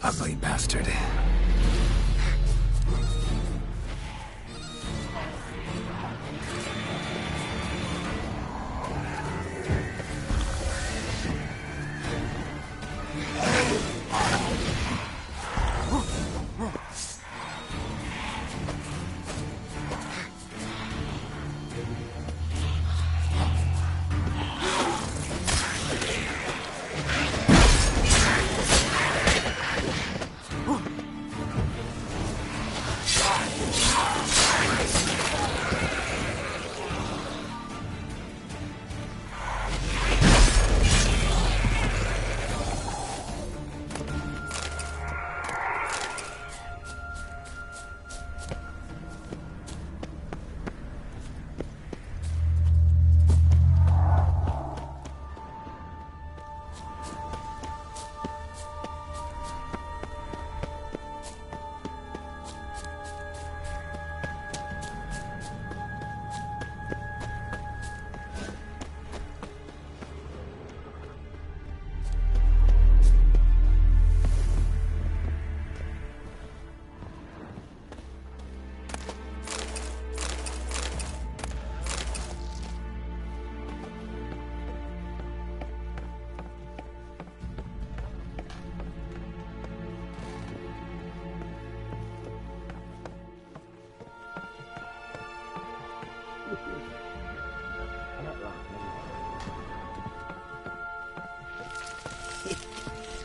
Ugly bastard.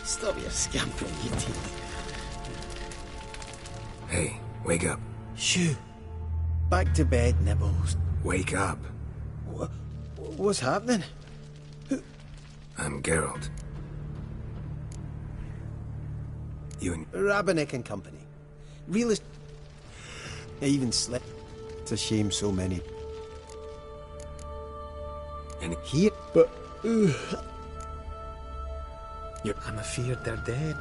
Stop your scampering, you teeth. Hey, wake up. Shoo. Back to bed, Nibbles. Wake up. What's happening? I'm Geralt. You and... Rabbinick and Company. Realist... I even slept. It's a shame so many... And here, but... I'm afeard they're dead.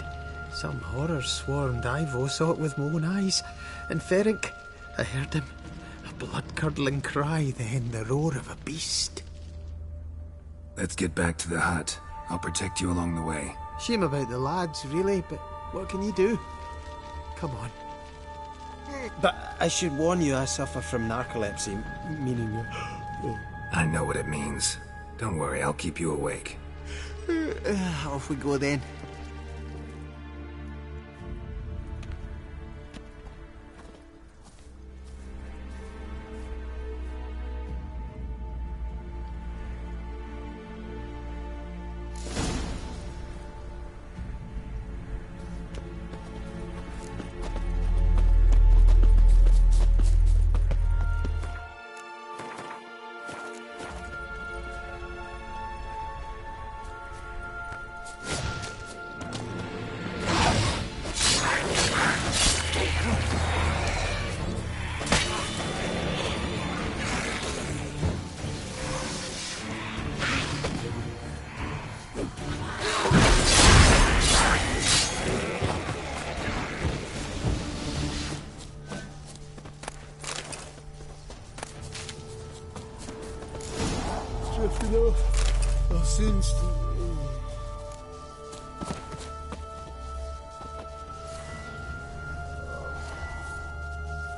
Some horror swarmed Ivo, saw it with my own eyes. And Ferenc, I heard him. A blood-curdling cry, then the roar of a beast. Let's get back to the hut. I'll protect you along the way. Shame about the lads, really, but what can you do? Come on. But I should warn you, I suffer from narcolepsy, meaning... I know what it means. Don't worry, I'll keep you awake. Off we go then.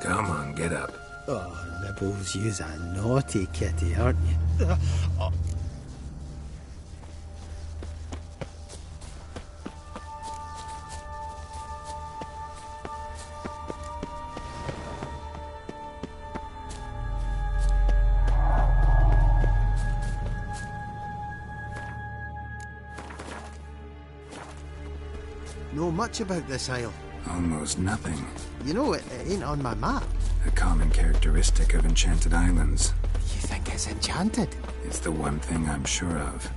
Come on, get up. Oh, Nibbles, you's a naughty kitty, aren't you? Know much about this isle? Almost nothing. You know, it ain't on my map. A common characteristic of enchanted islands. You think it's enchanted? It's the one thing I'm sure of.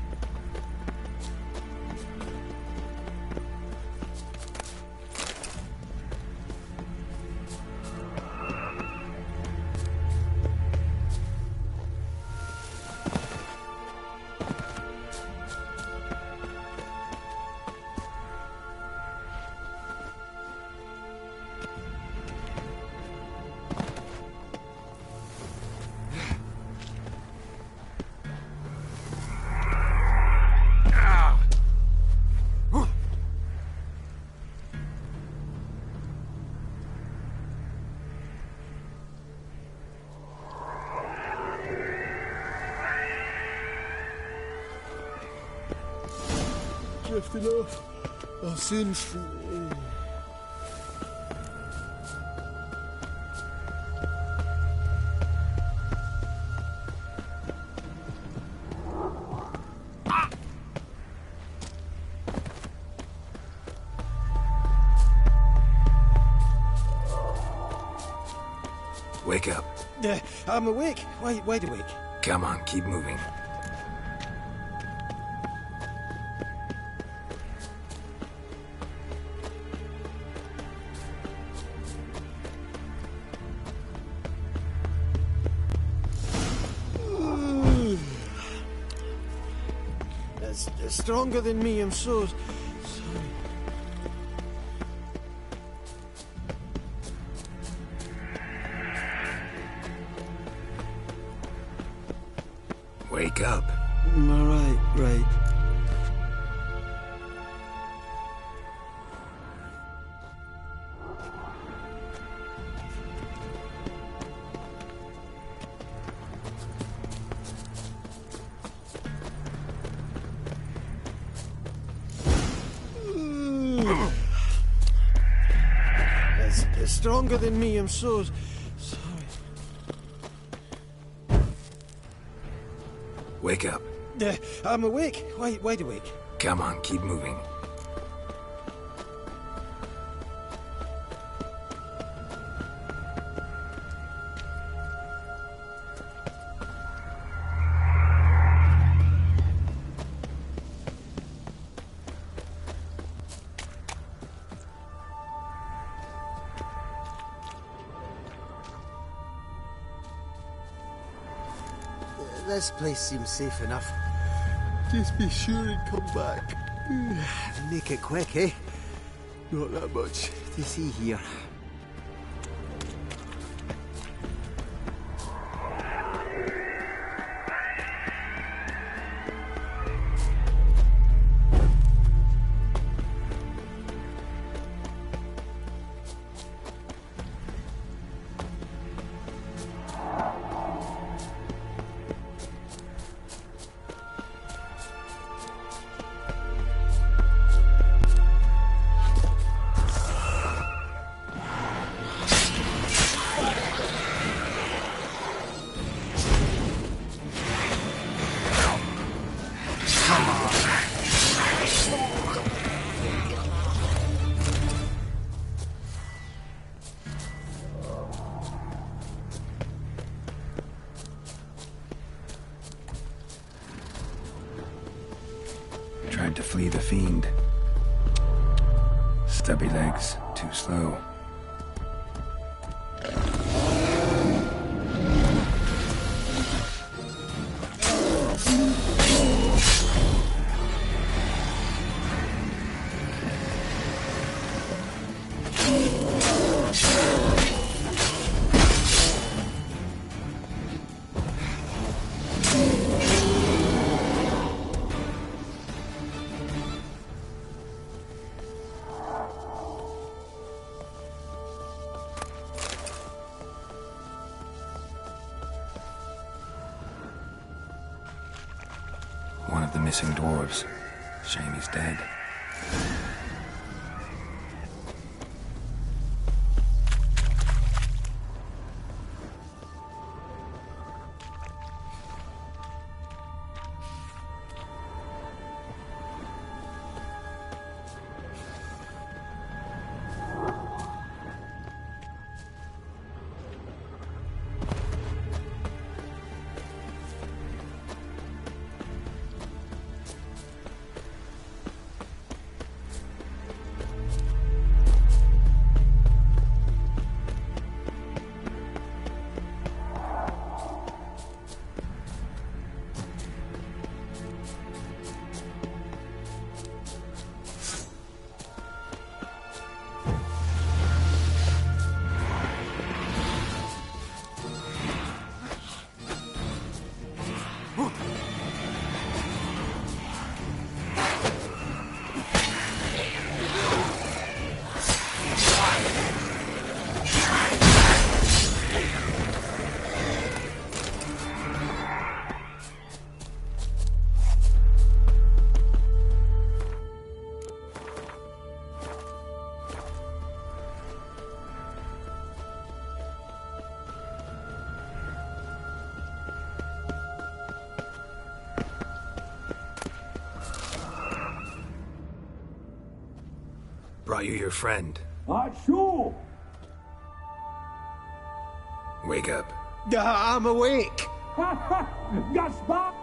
drifting off. I'll soon see. Wake up. I'm awake. Wide awake. Come on, keep moving. It's stronger than me, I'm so sorry. Wake up. Right. It's stronger than me, I'm so sorry. Wake up. I'm awake. Wide awake. Come on, keep moving. This place seems safe enough. Just be sure and come back. Make it quick, eh? Not that much to see here. Tried to flee the fiend. Stubby legs, too slow. One of the missing dwarves. Shame he's dead. Brought you your friend. Sure. Wake up. I'm awake. Gaspard!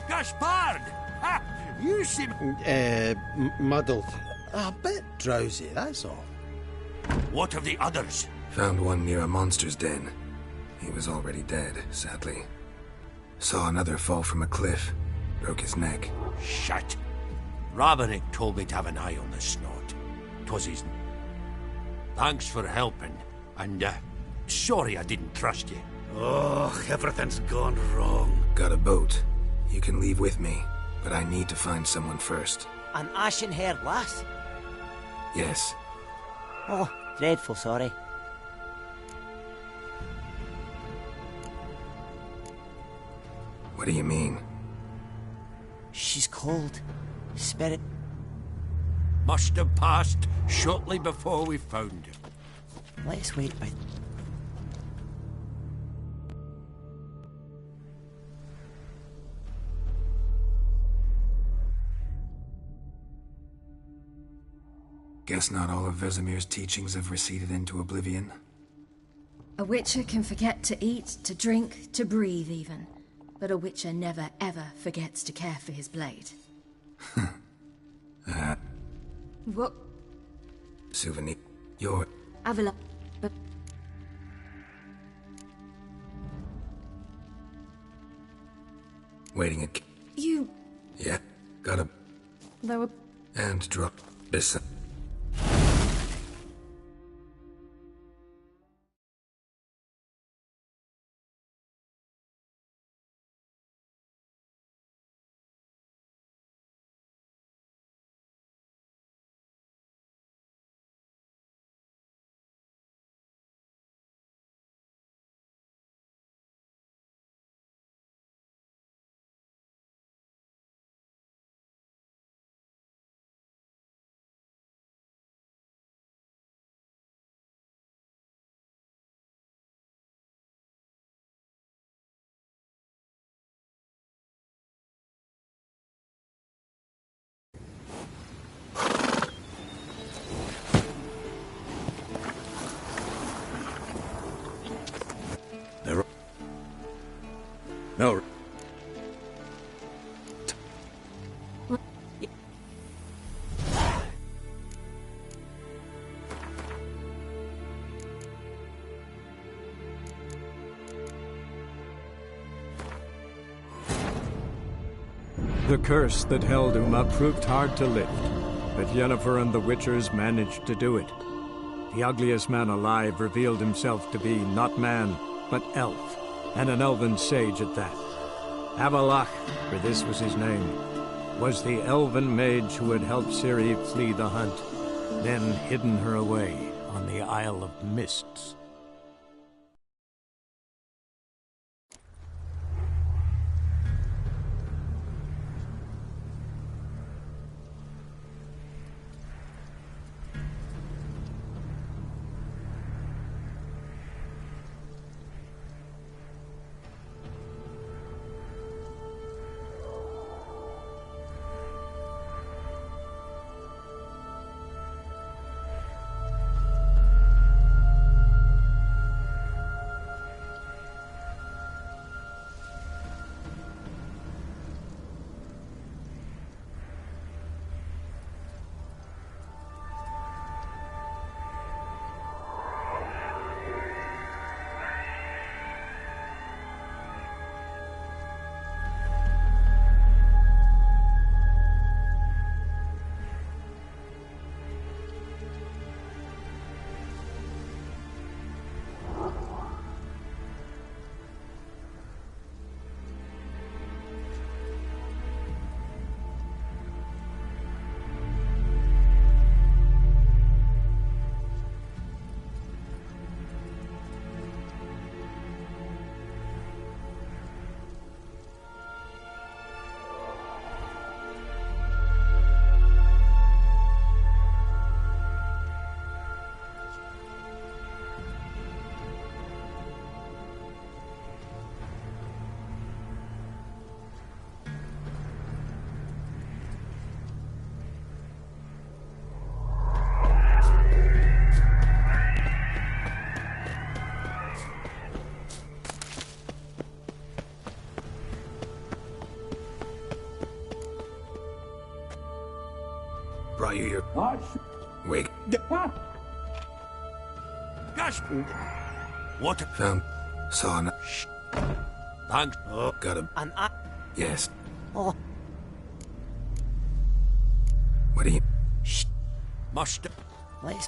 Gaspard! Ha! You seem... Muddled. A bit drowsy, that's all. What of the others? Found one near a monster's den. He was already dead, sadly. Saw another fall from a cliff. Broke his neck. Shit. Roderick told me to have an eye on the snot. 'Twas his... Thanks for helping. And, sorry I didn't trust you. Oh, everything's gone wrong. Got a boat. You can leave with me, but I need to find someone first. An ashen-haired lass? Yes. Oh, dreadful sorry. What do you mean? She's cold. Spirit. Must have passed shortly before we found him. Let's wait by... Guess not all of Vesemir's teachings have receded into oblivion. A Witcher can forget to eat, to drink, to breathe even. But a Witcher never ever forgets to care for his blade. What? Souvenir. Your... Avila... But... Waiting at... You... Yeah. Got a... There were... And drop... This... No. The curse that held Uma proved hard to lift, but Yennefer and the Witchers managed to do it. The ugliest man alive revealed himself to be not man, but elf, and an elven sage at that. Avalach, for this was his name, was the elven mage who had helped Ciri flee the hunt, then hidden her away on the Isle of Mists. Wait, Gosh! What? found, saw, Thanks. got him. And I... Yes. Oh, What do you? Must. let's...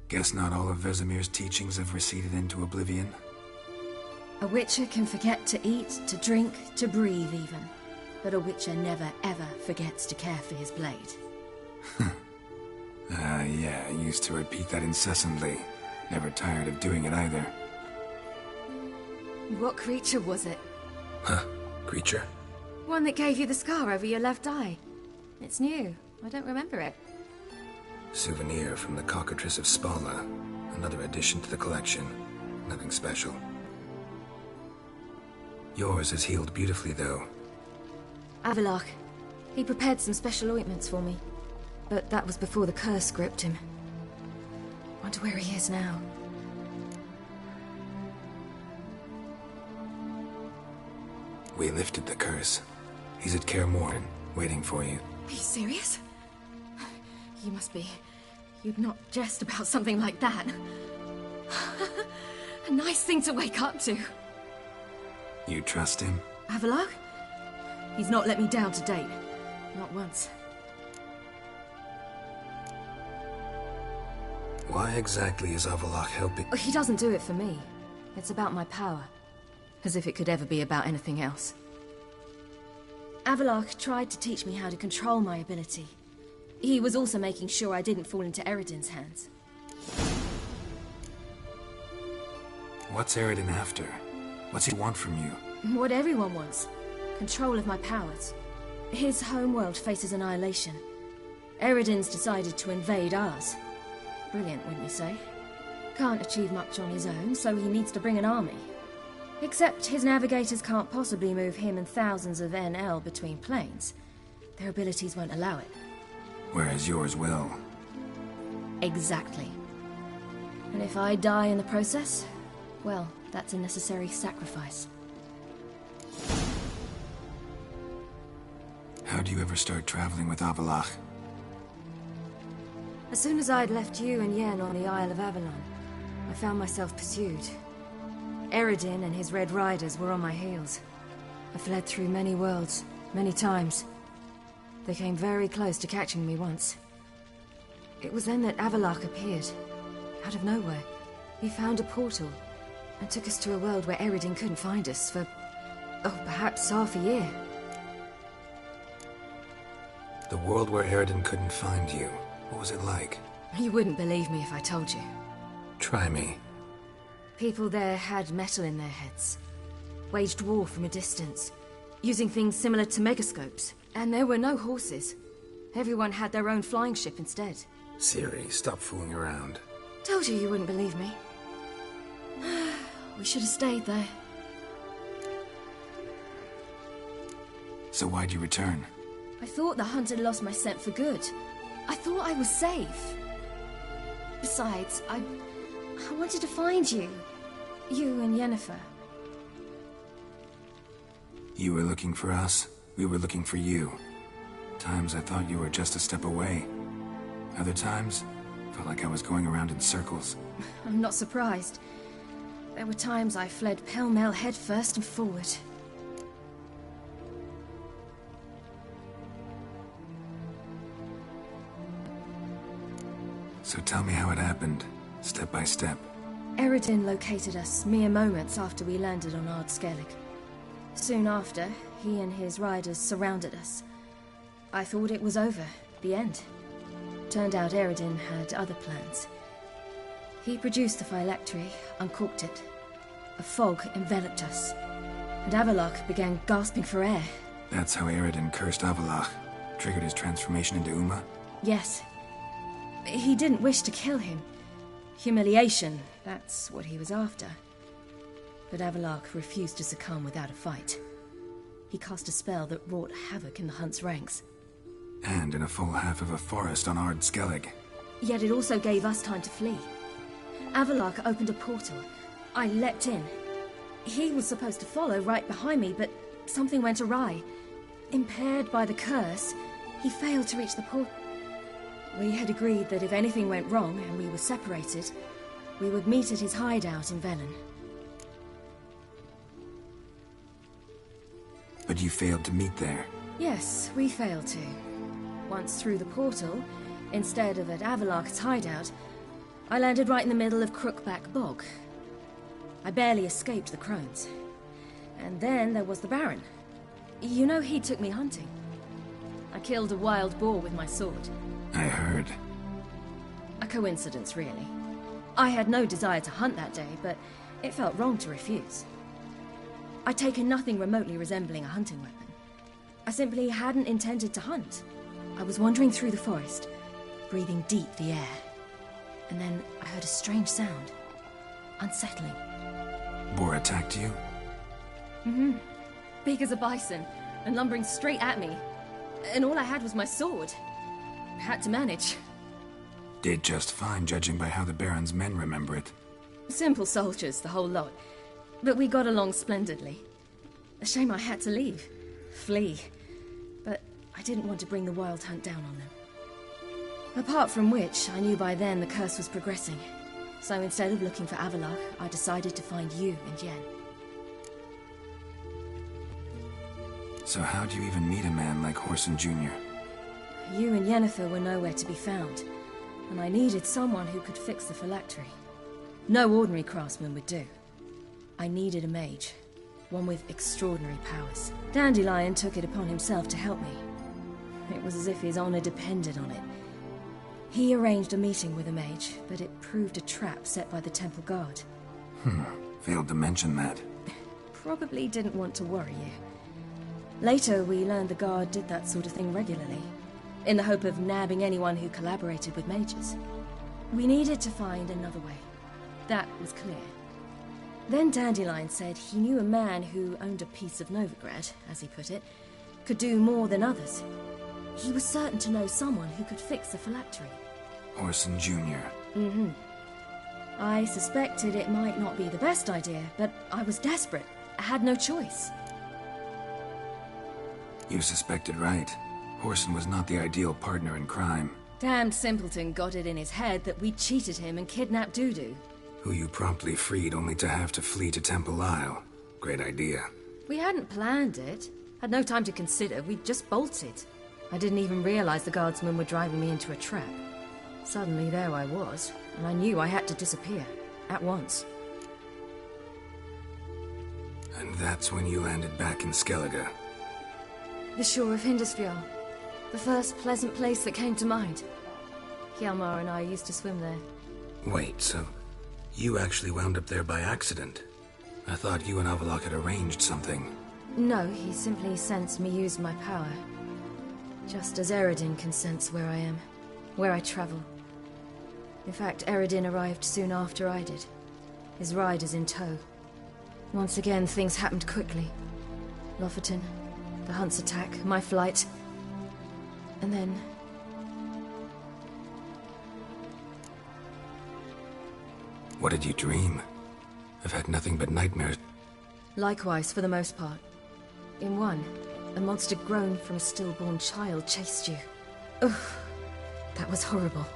Guess not all of Vesemir's teachings have receded into oblivion. A Witcher can forget to eat, to drink, to breathe even. But a Witcher never ever forgets to care for his blade. Yeah, I used to repeat that incessantly. Never tired of doing it either. What creature was it? Huh? Creature? One that gave you the scar over your left eye. It's new. I don't remember it. Souvenir from the Cockatrice of Spala. Another addition to the collection. Nothing special. Yours has healed beautifully, though. Avalok. He prepared some special ointments for me. But that was before the curse gripped him. Wonder where he is now. We lifted the curse. He's at Kaer Morhen, waiting for you. Are you serious? You must be. You'd not jest about something like that. A nice thing to wake up to. You trust him? Avalok? He's not let me down to date. Not once. Why exactly is Avalok helping? He doesn't do it for me. It's about my power. As if it could ever be about anything else. Avalok tried to teach me how to control my ability. He was also making sure I didn't fall into Eredin's hands. What's Eredin after? What's he want from you? What everyone wants. Control of my powers. His homeworld faces annihilation. Eredin's decided to invade ours. Brilliant, wouldn't you say? Can't achieve much on his own, so he needs to bring an army. Except his navigators can't possibly move him and thousands of NL between planes. Their abilities won't allow it. Whereas yours will. Exactly. And if I die in the process, well, that's a necessary sacrifice. How do you ever start traveling with Avallac'h? As soon as I'd left you and Yen on the Isle of Avalon, I found myself pursued. Eredin and his Red Riders were on my heels. I fled through many worlds, many times. They came very close to catching me once. It was then that Avallac'h appeared, out of nowhere. He found a portal, and took us to a world where Eredin couldn't find us for, perhaps half a year. The world where Eredin couldn't find you. What was it like? You wouldn't believe me if I told you. Try me. People there had metal in their heads, waged war from a distance, using things similar to megascopes. And there were no horses. Everyone had their own flying ship instead. Ciri, stop fooling around. Told you wouldn't believe me. We should have stayed there. So why'd you return? I thought the hunt had lost my scent for good. I thought I was safe. Besides, I wanted to find you. You and Yennefer. You were looking for us. We were looking for you. Times I thought you were just a step away. Other times, felt like I was going around in circles. I'm not surprised. There were times I fled pell-mell headfirst and forward. So tell me how it happened, step by step. Eredin located us mere moments after we landed on Ard Skellig. Soon after, he and his riders surrounded us. I thought it was over, the end. Turned out Eredin had other plans. He produced the phylactery, uncorked it. A fog enveloped us, and Avallac'h began gasping for air. That's how Eredin cursed Avallac'h, triggered his transformation into Uma? Yes. He didn't wish to kill him. Humiliation, that's what he was after. But Avallac'h refused to succumb without a fight. He cast a spell that wrought havoc in the hunt's ranks. And in a full half of a forest on Ard Skellig. Yet it also gave us time to flee. Avallac'h opened a portal. I leapt in. He was supposed to follow right behind me, but something went awry. Impaired by the curse, he failed to reach the portal. We had agreed that if anything went wrong and we were separated, we would meet at his hideout in Velen. But you failed to meet there. Yes, we failed to. Once through the portal, instead of at Avallac'h's hideout, I landed right in the middle of Crookback Bog. I barely escaped the crones. And then there was the Baron. You know, he took me hunting. I killed a wild boar with my sword. I heard. A coincidence, really. I had no desire to hunt that day, but it felt wrong to refuse. I'd taken nothing remotely resembling a hunting weapon. I simply hadn't intended to hunt. I was wandering through the forest, breathing deep the air. And then I heard a strange sound. Unsettling. Boar attacked you? Mm-hmm. Big as a bison, and lumbering straight at me. And all I had was my sword. Had to manage. Did just fine, judging by how the Baron's men remember it. Simple soldiers, the whole lot. But we got along splendidly. A shame I had to leave. Flee. But I didn't want to bring the wild hunt down on them. Apart from which, I knew by then the curse was progressing. So instead of looking for Avallac'h, I decided to find you and Yen. So how'd you even meet a man like Whoreson Jr.? You and Yennefer were nowhere to be found, and I needed someone who could fix the phylactery. No ordinary craftsman would do. I needed a mage, one with extraordinary powers. Dandelion took it upon himself to help me. It was as if his honor depended on it. He arranged a meeting with a mage, but it proved a trap set by the Temple Guard. Failed to mention that. Probably didn't want to worry you. Later, we learned the Guard did that sort of thing regularly, in the hope of nabbing anyone who collaborated with mages. We needed to find another way. That was clear. Then Dandelion said he knew a man who owned a piece of Novigrad, as he put it, could do more than others. He was certain to know someone who could fix the phylactery. Orson Jr. Mm-hmm. I suspected it might not be the best idea, but I was desperate. I had no choice. You suspected right. Orson was not the ideal partner in crime. Damned simpleton got it in his head that we cheated him and kidnapped Dudu. Who you promptly freed only to have to flee to Temple Isle. Great idea. We hadn't planned it. Had no time to consider, we just bolted. I didn't even realize the guardsmen were driving me into a trap. Suddenly there I was, and I knew I had to disappear. At once. And that's when you landed back in Skellige. The shore of Hindisfjall. The first pleasant place that came to mind. Hjalmar and I used to swim there. Wait, so you actually wound up there by accident? I thought you and Avalok had arranged something. No, he simply sensed me use my power. Just as Eredin can sense where I am, where I travel. In fact, Eredin arrived soon after I did. His riders in tow. Once again, things happened quickly. Lofoten, the Hunt's attack, my flight. And then... What did you dream? I've had nothing but nightmares. Likewise, for the most part. In one, a monster grown from a stillborn child chased you. Ugh, that was horrible.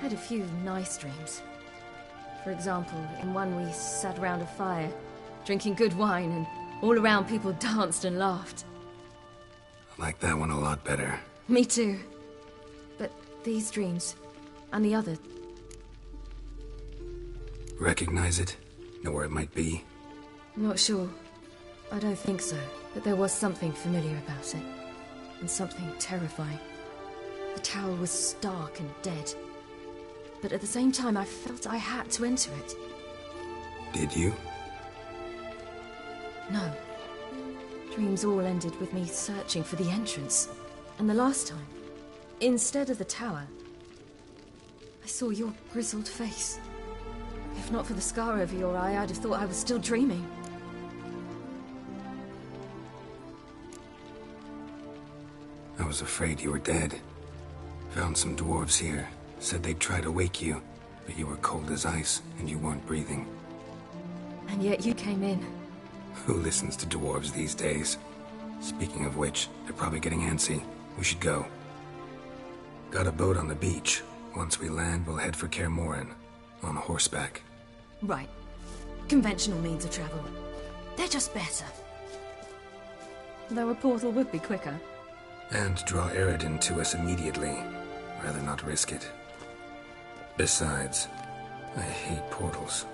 Had a few nice dreams. For example, in one we sat around a fire, drinking good wine, and all around people danced and laughed. I like that one a lot better. Me too. But these dreams, and the other... Recognize it? Know where it might be? Not sure. I don't think so, but there was something familiar about it. And something terrifying. The tower was stark and dead. But at the same time, I felt I had to enter it. Did you? No. Dreams all ended with me searching for the entrance. And the last time, instead of the tower, I saw your grizzled face. If not for the scar over your eye, I'd have thought I was still dreaming. I was afraid you were dead. Found some dwarves here. Said they'd try to wake you, but you were cold as ice, and you weren't breathing. And yet you came in. Who listens to dwarves these days? Speaking of which, they're probably getting antsy. We should go. Got a boat on the beach. Once we land, we'll head for Kaer Morhen. On horseback. Right. Conventional means of travel. They're just better. Though a portal would be quicker. And draw Eredin to us immediately. Rather not risk it. Besides, I hate portals.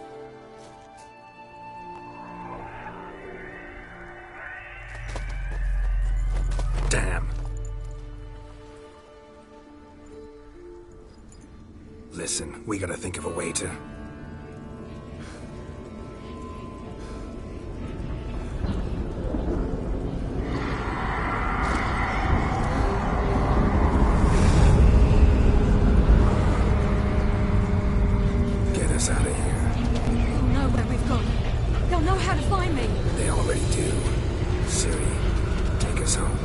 Damn. Listen, we gotta think of a way to... Get us out of here. They'll know where we've gone. They'll know how to find me. They already do. Ciri, take us home.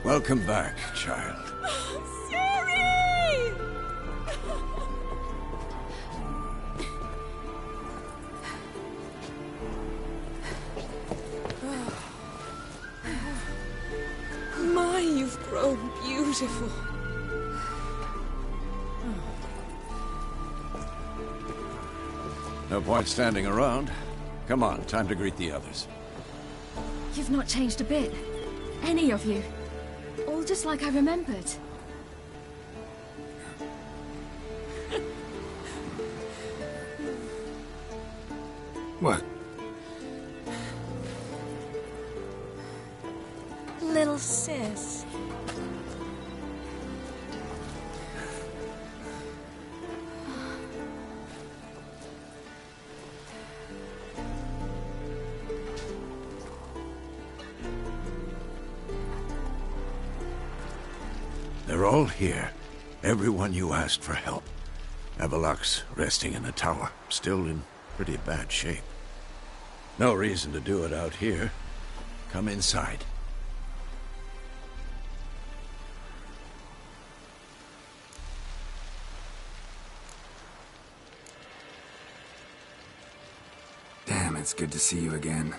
Welcome back, child. Ciri! My, you've grown beautiful. No point standing around. Come on, time to greet the others. You've not changed a bit. Any of you. All just like I remembered. What? Little sis. They're all here. Everyone you asked for help. Avalok's resting in the tower, still in pretty bad shape. No reason to do it out here. Come inside. Damn, it's good to see you again.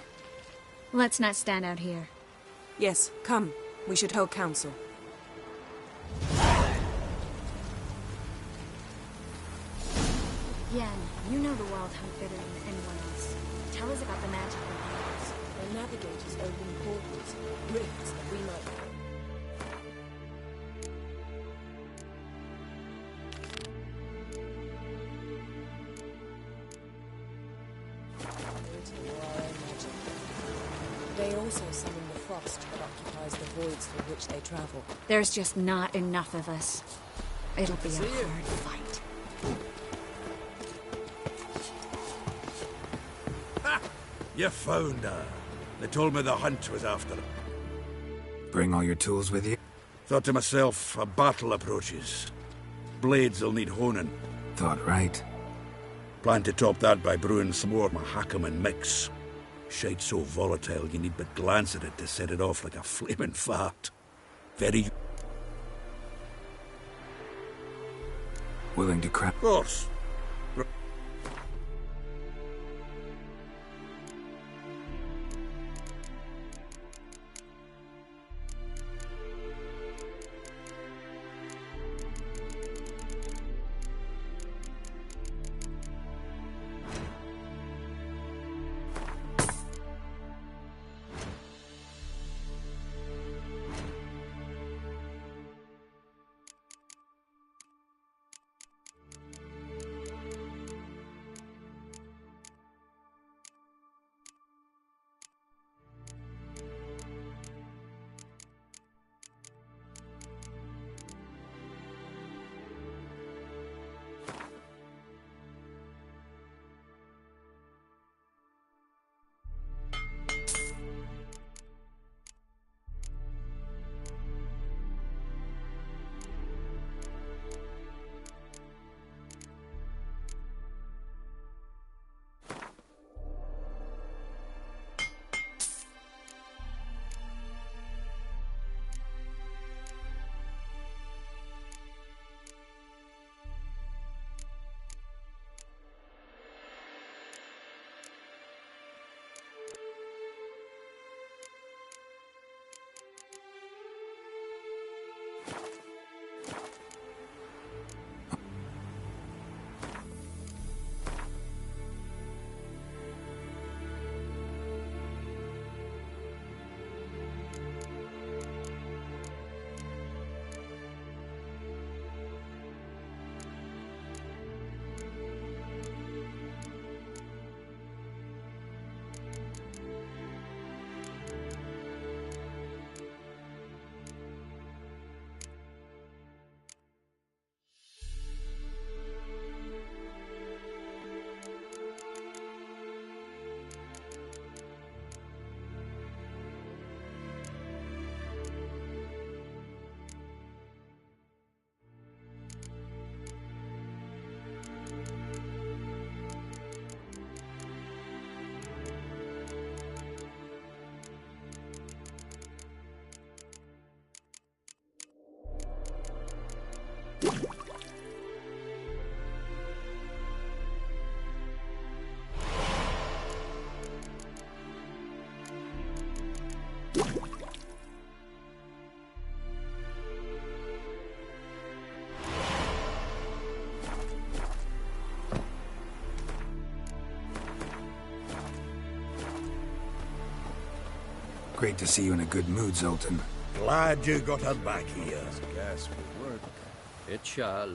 Let's not stand out here. Yes, come. We should hold council. Yen, you know the Wild Hunt better than anyone else. Tell us about the magic behind. The navigators open portals, rifts that we might... They also summon the frost that occupies the voids through which they travel. There's just not enough of us. It'll be a hard fight. Ha! You found her. They told me the hunt was after her. Bring all your tools with you? Thought to myself, a battle approaches. Blades will need honing. Thought right. Plan to top that by brewing some more Mahakaman mix. Shite so volatile you need but glance at it to set it off like a flaming fart. Very... Willing to crack? Of course. Great to see you in a good mood, Zoltan. Glad you got her back here. Gas will work. It shall.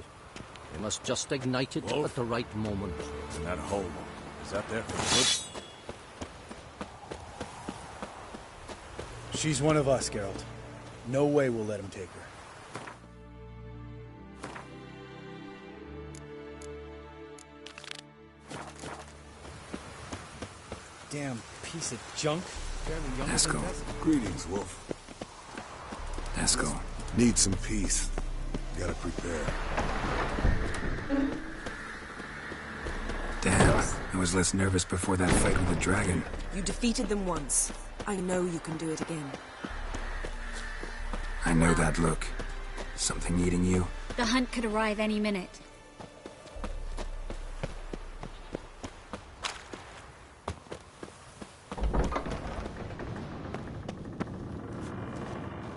We must just ignite it at the right moment. And that hole, is that there for good? She's one of us, Geralt. No way we'll let him take her. Damn piece of junk. Esco. Greetings, Wolf. Esco. Need some peace. Gotta prepare. Damn, I was less nervous before that fight with the dragon. You defeated them once. I know you can do it again. I know that look. Something eating you? The hunt could arrive any minute.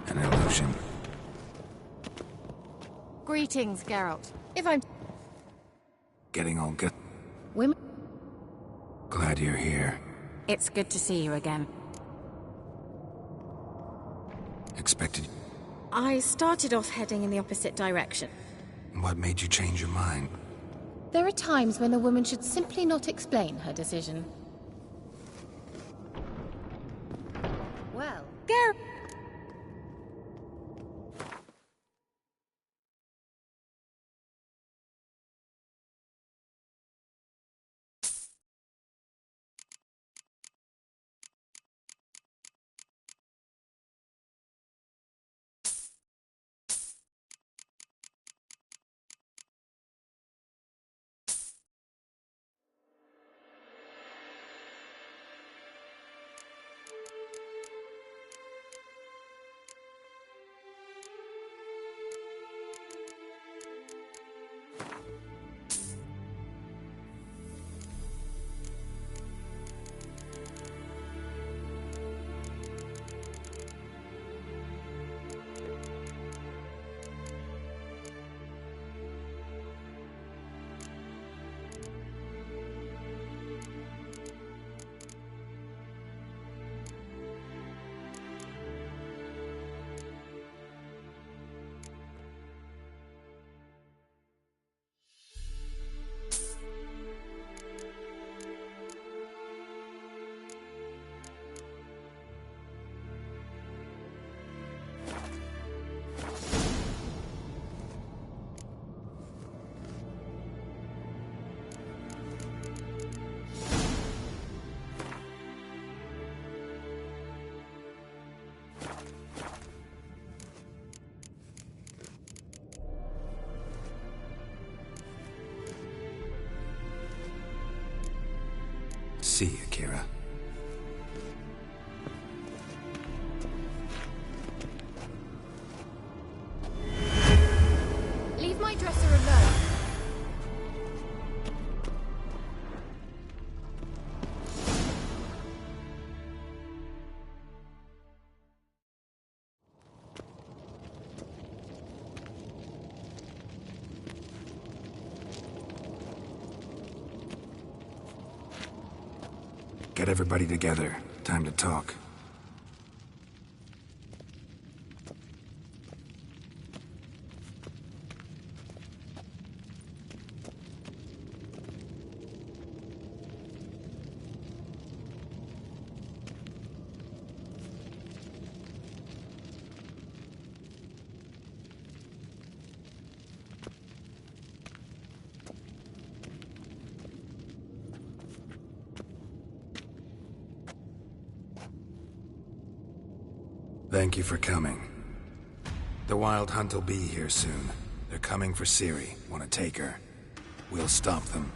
An illusion. Greetings, Geralt. If I'm... Getting all good. Women... Glad you're here. It's good to see you again. Expected. I started off heading in the opposite direction. What made you change your mind? There are times when a woman should simply not explain her decision. Well, Geralt... See you, Kira. Leave my dresser alone. Get everybody together. Time to talk. Thank you for coming. The Wild Hunt will be here soon. They're coming for Ciri. Want to take her. We'll stop them.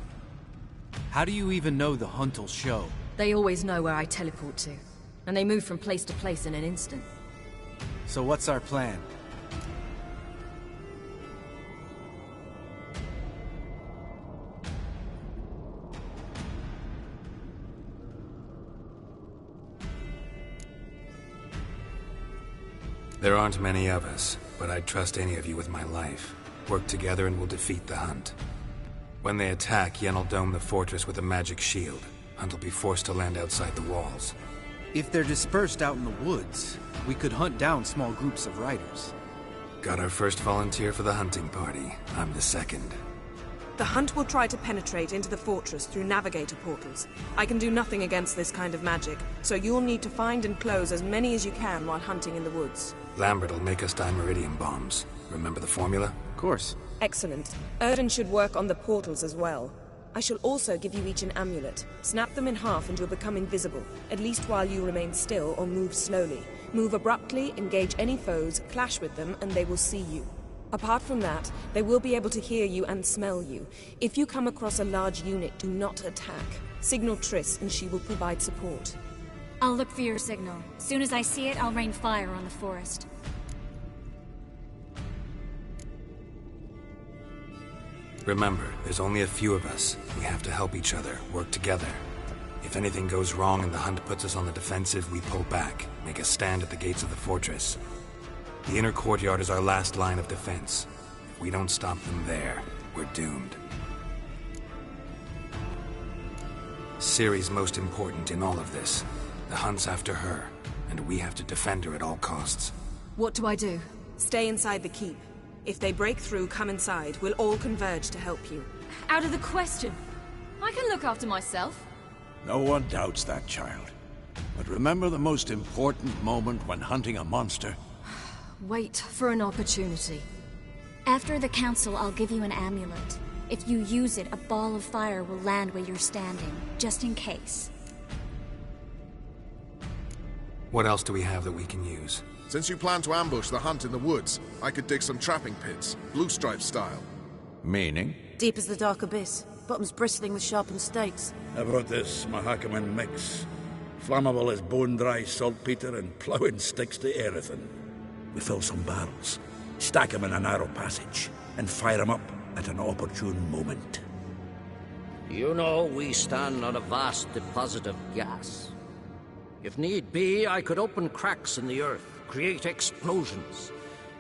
How do you even know the hunt will show? They always know where I teleport to. And they move from place to place in an instant. So what's our plan? There aren't many of us, but I'd trust any of you with my life. Work together and we'll defeat the Hunt. When they attack, Yen'll dome the fortress with a magic shield. Hunt will be forced to land outside the walls. If they're dispersed out in the woods, we could hunt down small groups of riders. Got our first volunteer for the hunting party. I'm the second. The Hunt will try to penetrate into the fortress through navigator portals. I can do nothing against this kind of magic, so you'll need to find and close as many as you can while hunting in the woods. Lambert will make us dimeridium bombs. Remember the formula? Of course. Excellent. Erden should work on the portals as well. I shall also give you each an amulet. Snap them in half and you'll become invisible, at least while you remain still or move slowly. Move abruptly, engage any foes, clash with them, and they will see you. Apart from that, they will be able to hear you and smell you. If you come across a large unit, do not attack. Signal Triss and she will provide support. I'll look for your signal. Soon as I see it, I'll rain fire on the forest. Remember, there's only a few of us. We have to help each other, work together. If anything goes wrong and the Hunt puts us on the defensive, we pull back, make a stand at the gates of the fortress. The inner courtyard is our last line of defense. If we don't stop them there, we're doomed. Ciri's most important in all of this. The Hunt's after her, and we have to defend her at all costs. What do I do? Stay inside the keep. If they break through, come inside. We'll all converge to help you. Out of the question. I can look after myself. No one doubts that, child. But remember the most important moment when hunting a monster? Wait for an opportunity. After the council, I'll give you an amulet. If you use it, a ball of fire will land where you're standing, just in case. What else do we have that we can use? Since you plan to ambush the Hunt in the woods, I could dig some trapping pits, blue stripe style. Meaning? Deep as the dark abyss, bottoms bristling with sharpened stakes. I brought this Mahakaman mix. Flammable as bone-dry saltpeter and ploughing sticks to everything. We fill some barrels, stack them in a narrow passage, and fire them up at an opportune moment. You know, we stand on a vast deposit of gas. If need be, I could open cracks in the earth, create explosions.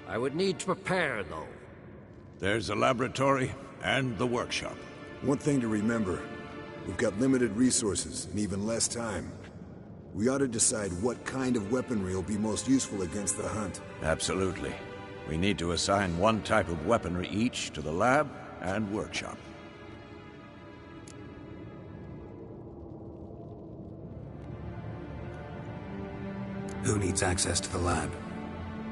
I would need to prepare, though. There's the laboratory and the workshop. One thing to remember, we've got limited resources and even less time. We ought to decide what kind of weaponry will be most useful against the Hunt. Absolutely. We need to assign one type of weaponry each to the lab and workshop. Who needs access to the lab?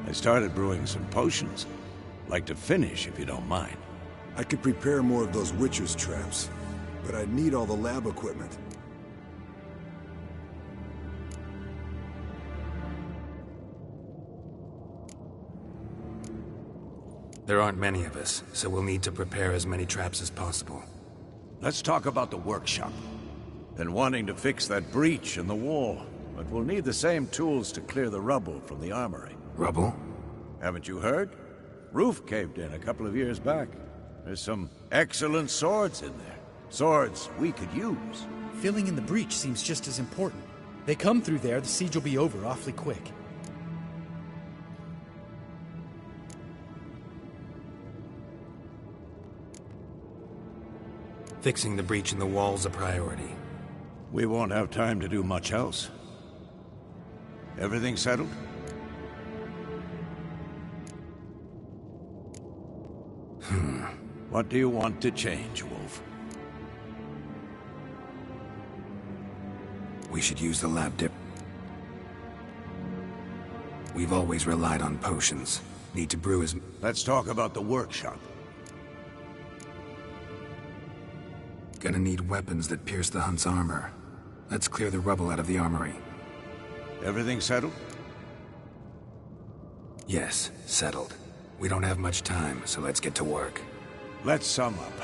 I started brewing some potions. Like to finish, if you don't mind. I could prepare more of those Witcher's traps, but I'd need all the lab equipment. There aren't many of us, so we'll need to prepare as many traps as possible. Let's talk about the workshop. Been wanting to fix that breach in the wall, but we'll need the same tools to clear the rubble from the armory. Rubble? Haven't you heard? Roof caved in a couple of years back. There's some excellent swords in there. Swords we could use. Filling in the breach seems just as important. They come through there, the siege will be over awfully quick. Fixing the breach in the wall's a priority. We won't have time to do much else. Everything settled? What do you want to change, Wolf? We should use the lab dip. We've always relied on potions. Need to brew as... Let's talk about the workshop. Gonna need weapons that pierce the Hunt's armor. Let's clear the rubble out of the armory. Everything settled? Yes, settled. We don't have much time, so let's get to work. Let's sum up.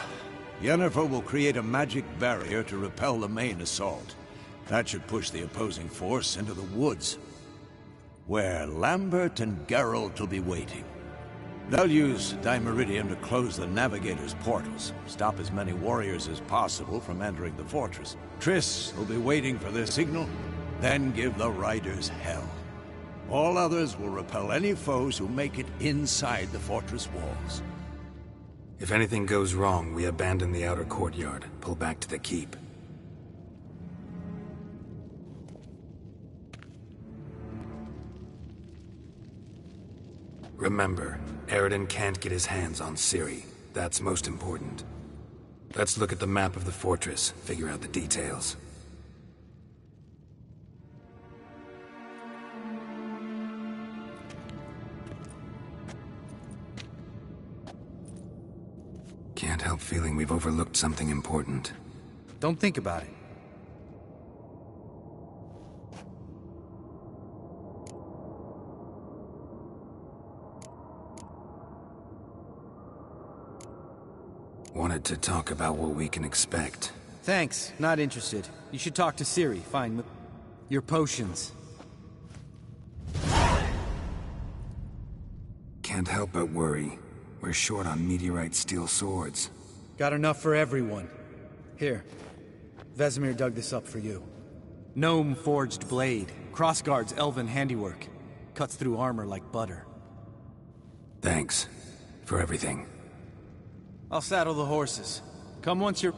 Yennefer will create a magic barrier to repel the main assault. That should push the opposing force into the woods, where Lambert and Geralt will be waiting. They'll use dimeridium to close the Navigator's portals, stop as many warriors as possible from entering the fortress. Triss will be waiting for their signal, then give the riders hell. All others will repel any foes who make it inside the fortress walls. If anything goes wrong, we abandon the outer courtyard, pull back to the keep. Remember, Aridin can't get his hands on Ciri. That's most important. Let's look at the map of the fortress, figure out the details. Can't help feeling we've overlooked something important. Don't think about it. Wanted to talk about what we can expect. Thanks, not interested. You should talk to Ciri, find your potions. Can't help but worry. We're short on meteorite steel swords. Got enough for everyone. Here, Vesemir dug this up for you. Gnome-forged blade. Crossguard's elven handiwork. Cuts through armor like butter. Thanks. For everything. I'll saddle the horses. Come once you're...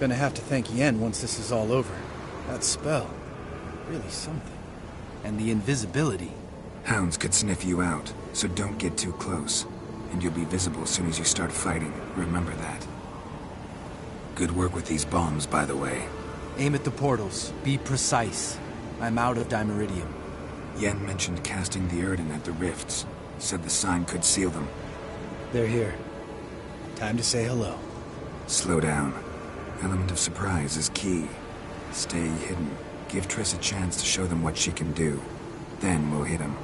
Gonna have to thank Yen once this is all over. That spell, really something. And the invisibility. Hounds could sniff you out, so don't get too close. And you'll be visible as soon as you start fighting. Remember that. Good work with these bombs, by the way. Aim at the portals. Be precise. I'm out of Dimeridium. Yen mentioned casting the Erden at the rifts. Said the sign could seal them. They're here. Time to say hello. Slow down. Element of surprise is key. Stay hidden. Give Triss a chance to show them what she can do. Then we'll hit him.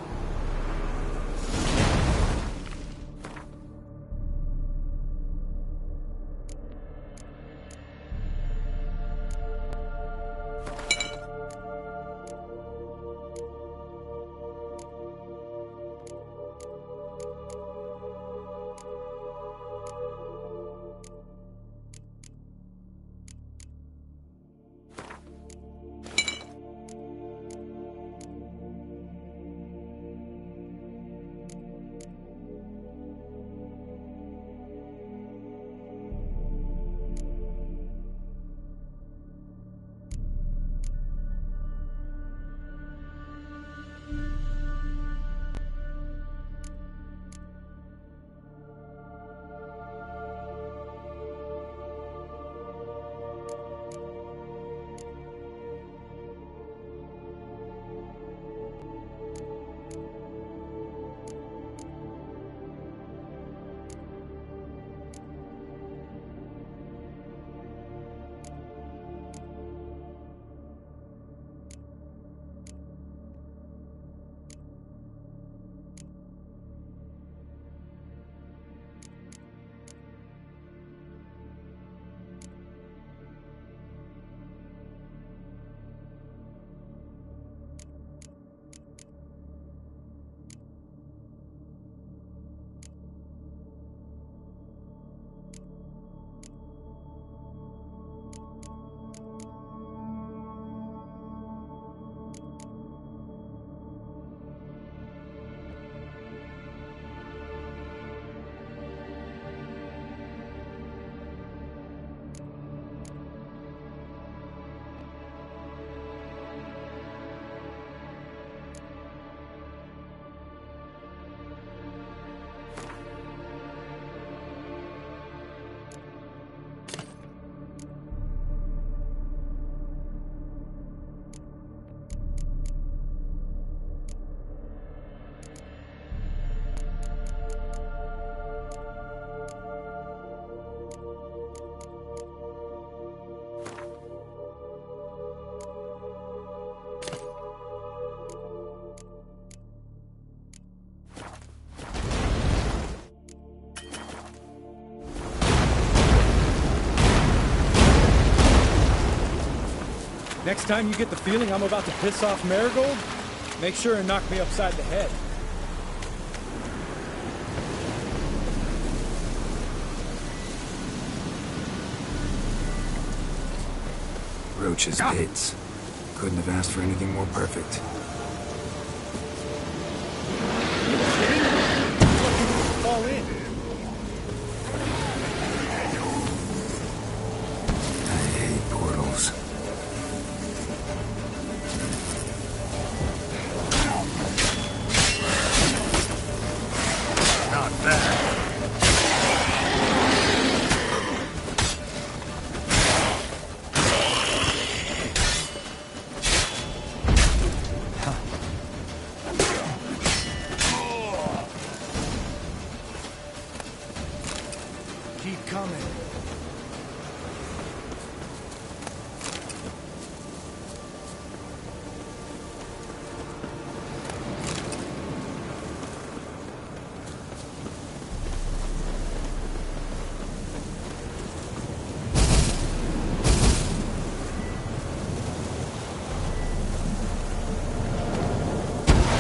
Next time you get the feeling I'm about to piss off Marigold, make sure and knock me upside the head. Roach's pits. Couldn't have asked for anything more perfect. Fall in. I hate portals. Not bad. Keep coming.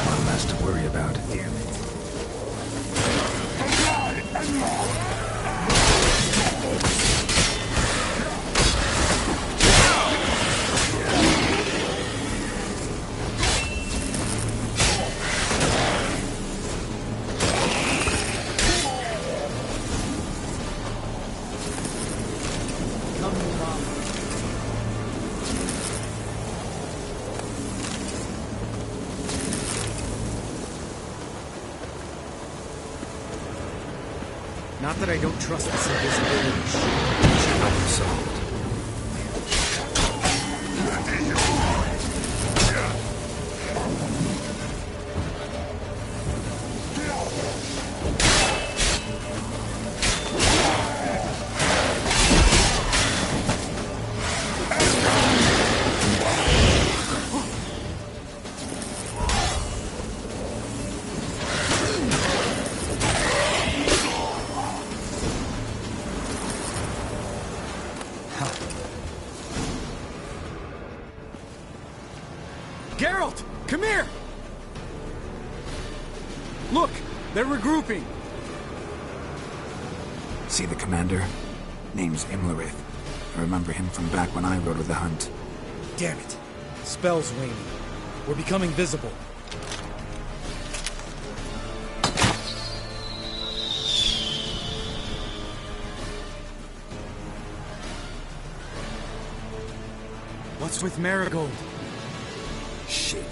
One less to worry about. Damn it. Not that I don't trust this invisibility shit. Problem solved. Geralt! Come here! Look! They're regrouping! See the commander? Name's Imlerith. I remember him from back when I rode with the hunt. Damn it. Spell's waning. We're becoming visible. What's with Marigold? Shit.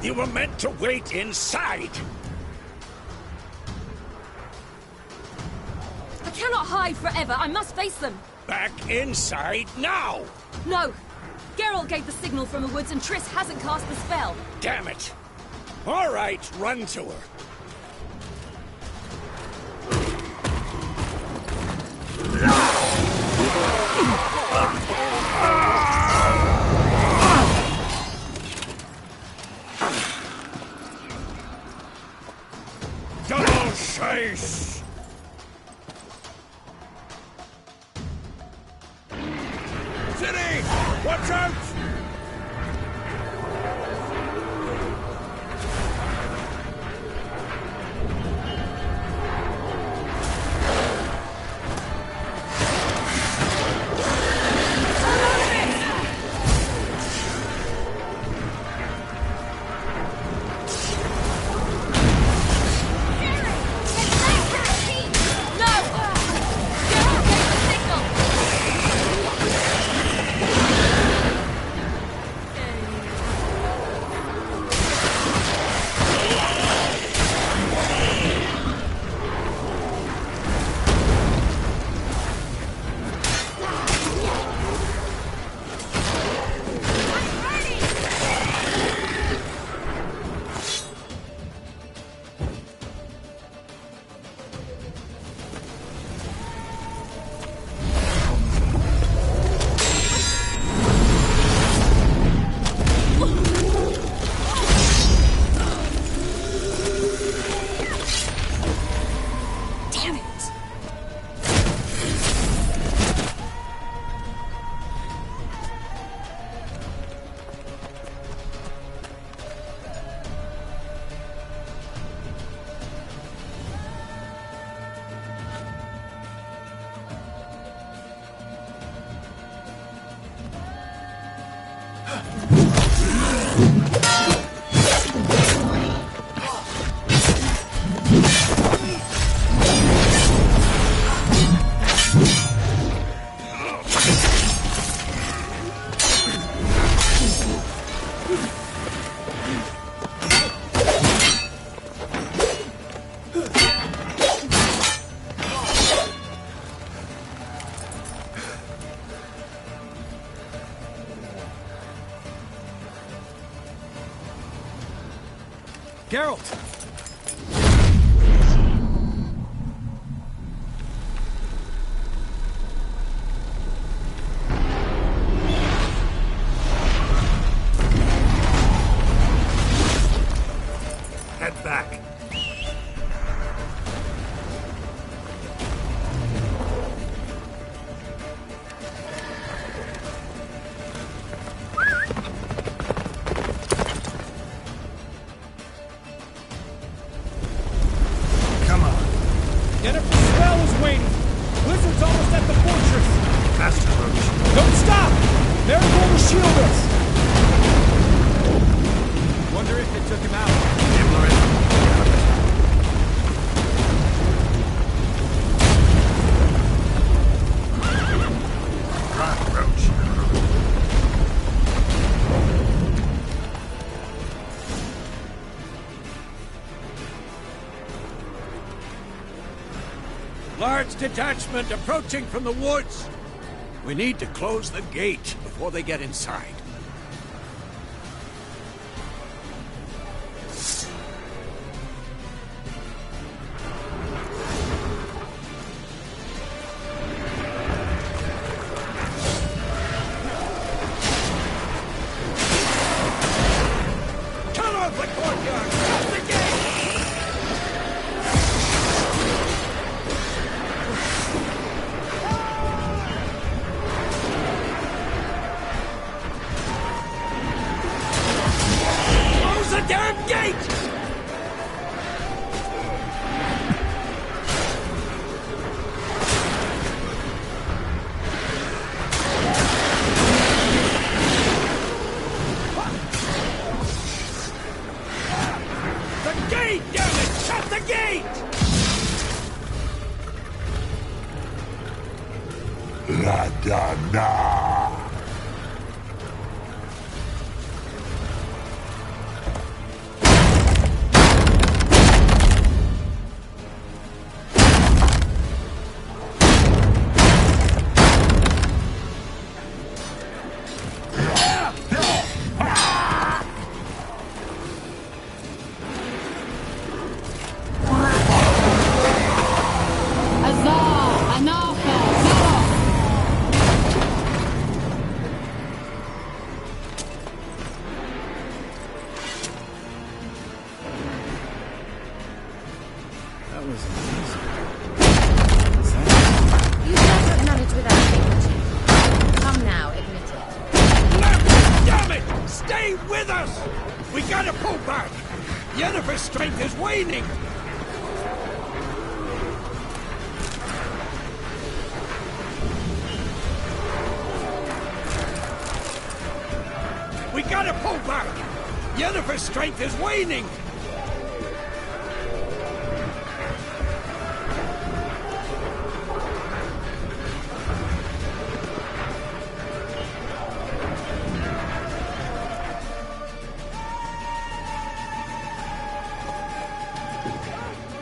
You were meant to wait inside! I cannot hide forever. I must face them. Back inside now! No! Geralt gave the signal from the woods and Triss hasn't cast the spell. Damn it! All right, run to her. Double chase! Ciri! Watch out! Geralt! Head back. Get up! castle's almost at the fortress. Faster, Roach. Don't stop! Marigold will shield us! Wonder if it took him out. Himmler is out of it. Run, Roach. Large detachment approaching from the woods. We need to close the gate before they get inside. Cut off the courtyard! Shut the gate! Close the damn gate! The gate, damn it! Shut the gate! La Dana! That was amazing. You can't have managed without dignity. Come now, admit it. Damn it! Stay with us! We gotta pull back! Yennefer's strength is waning! We gotta pull back! Yennefer's strength is waning!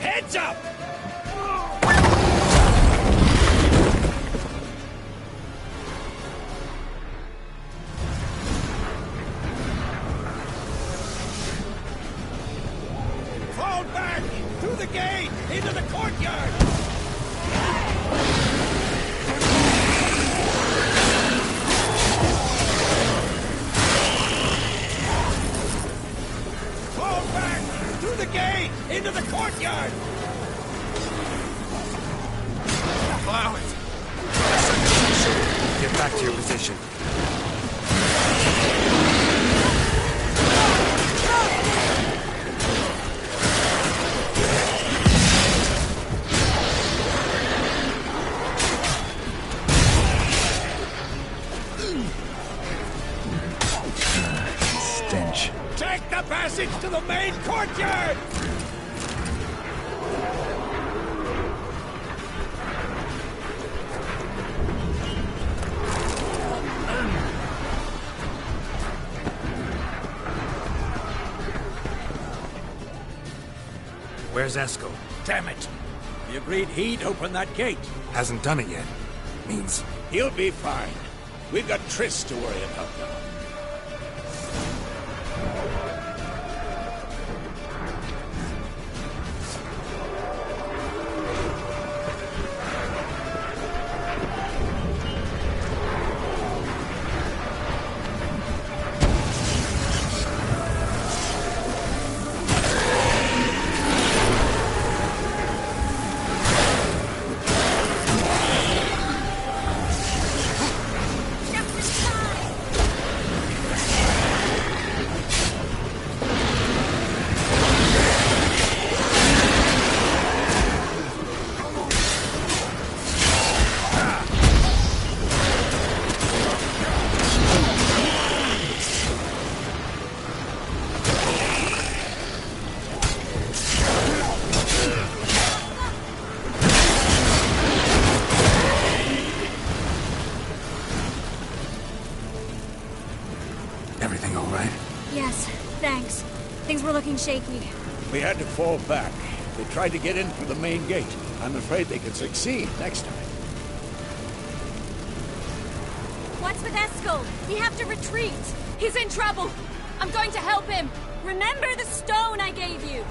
Heads up! Fall back! Through the gate! Into the courtyard! Fall back! Through the gate! Into the courtyard! Allow it. Get back to your position. Stench. Take the passage to the main courtyard! Where's Esco? Damn it! We agreed he'd open that gate. Hasn't done it yet. Means He'll be fine. We've got Triss to worry about now. Things were looking shaky. We had to fall back. They tried to get in through the main gate. I'm afraid they can succeed next time. What's with Eskel? We have to retreat. He's in trouble. I'm going to help him. Remember the stone I gave you.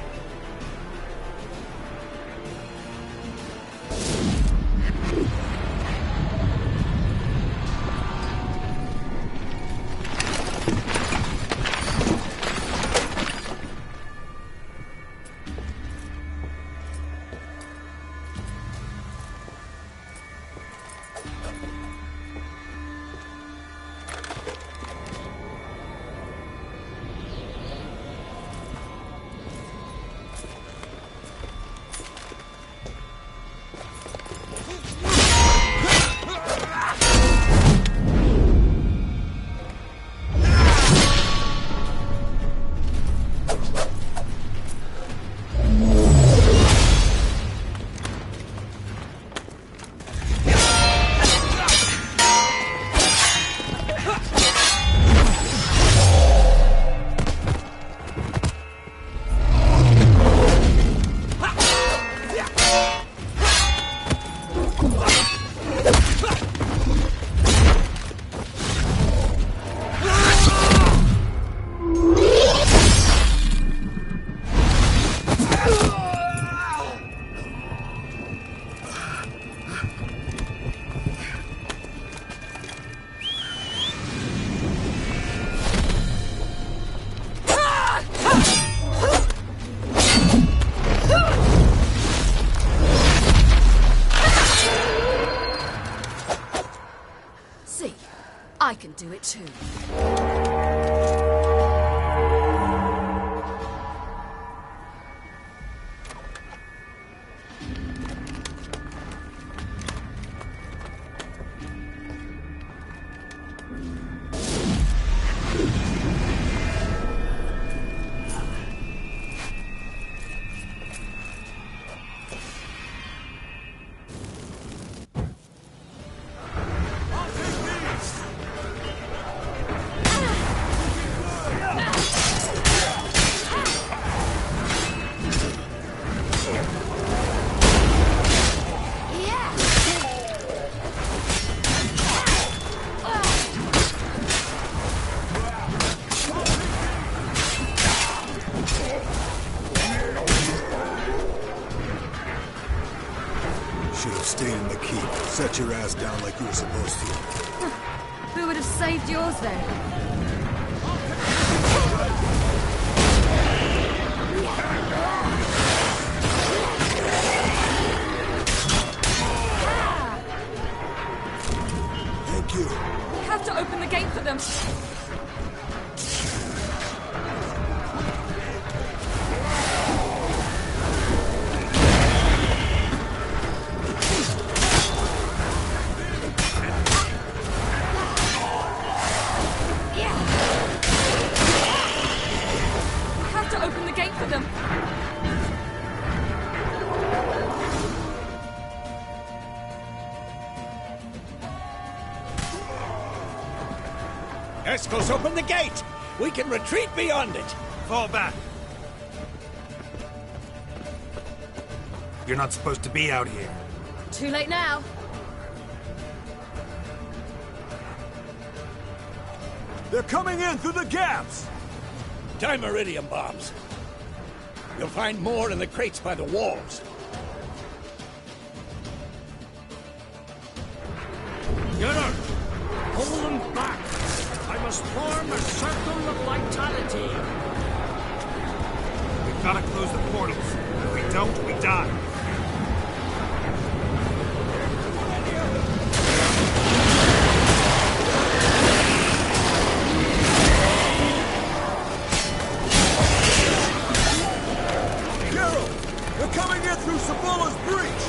I can do it too. Stay in the keep. Set your ass down like you were supposed to. Who would have saved yours then? Thank you. We have to open the gate for them. Eskel's open the gate! We can retreat beyond it! Fall back! You're not supposed to be out here. Too late now. They're coming in through the gaps! Dimeridium bombs. You'll find more in the crates by the walls. Get her! Pull them back! I must form a circle of vitality. We've got to close the portals. If we don't, we die. Geralt! They're coming in through Sabula's breach!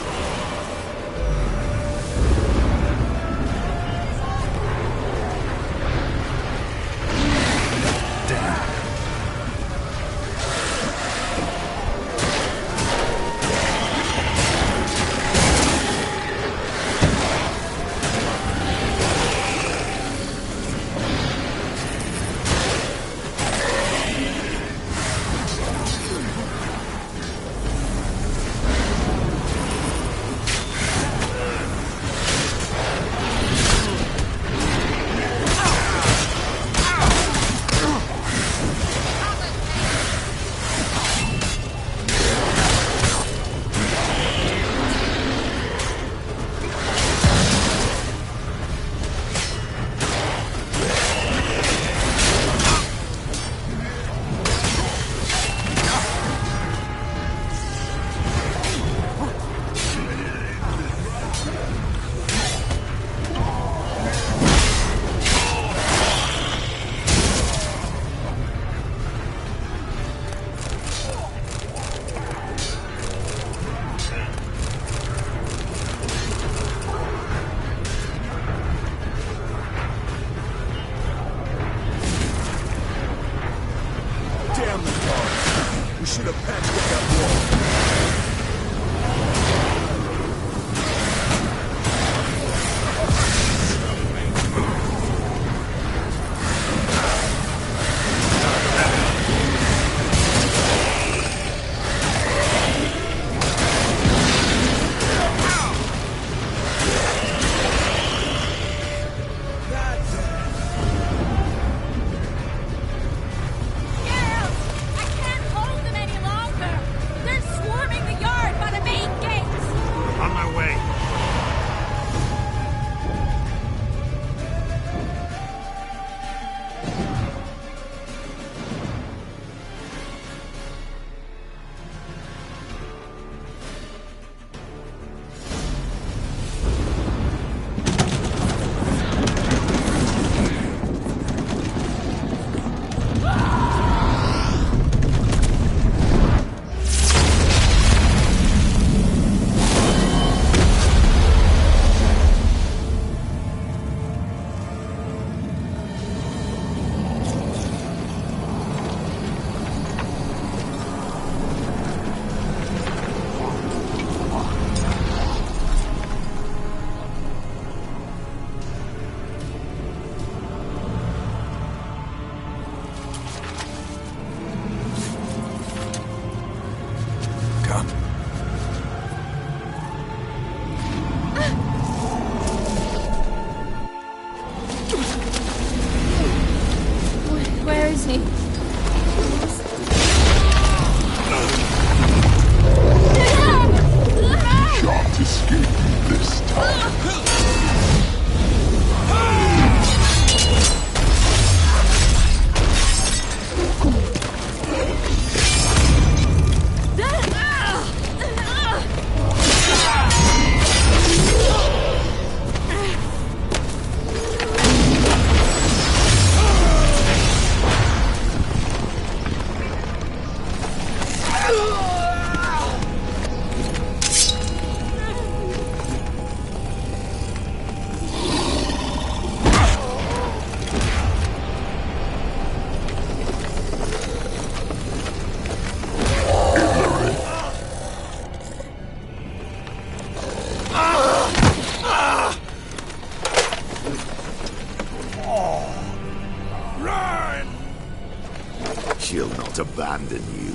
not abandon you.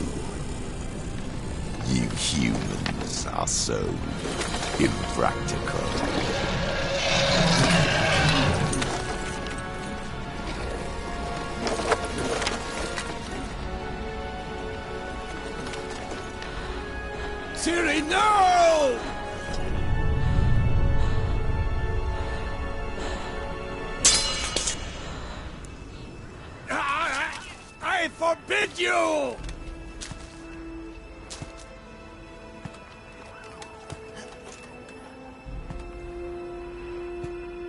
You humans are so impractical. Ciri, no! I forbid you!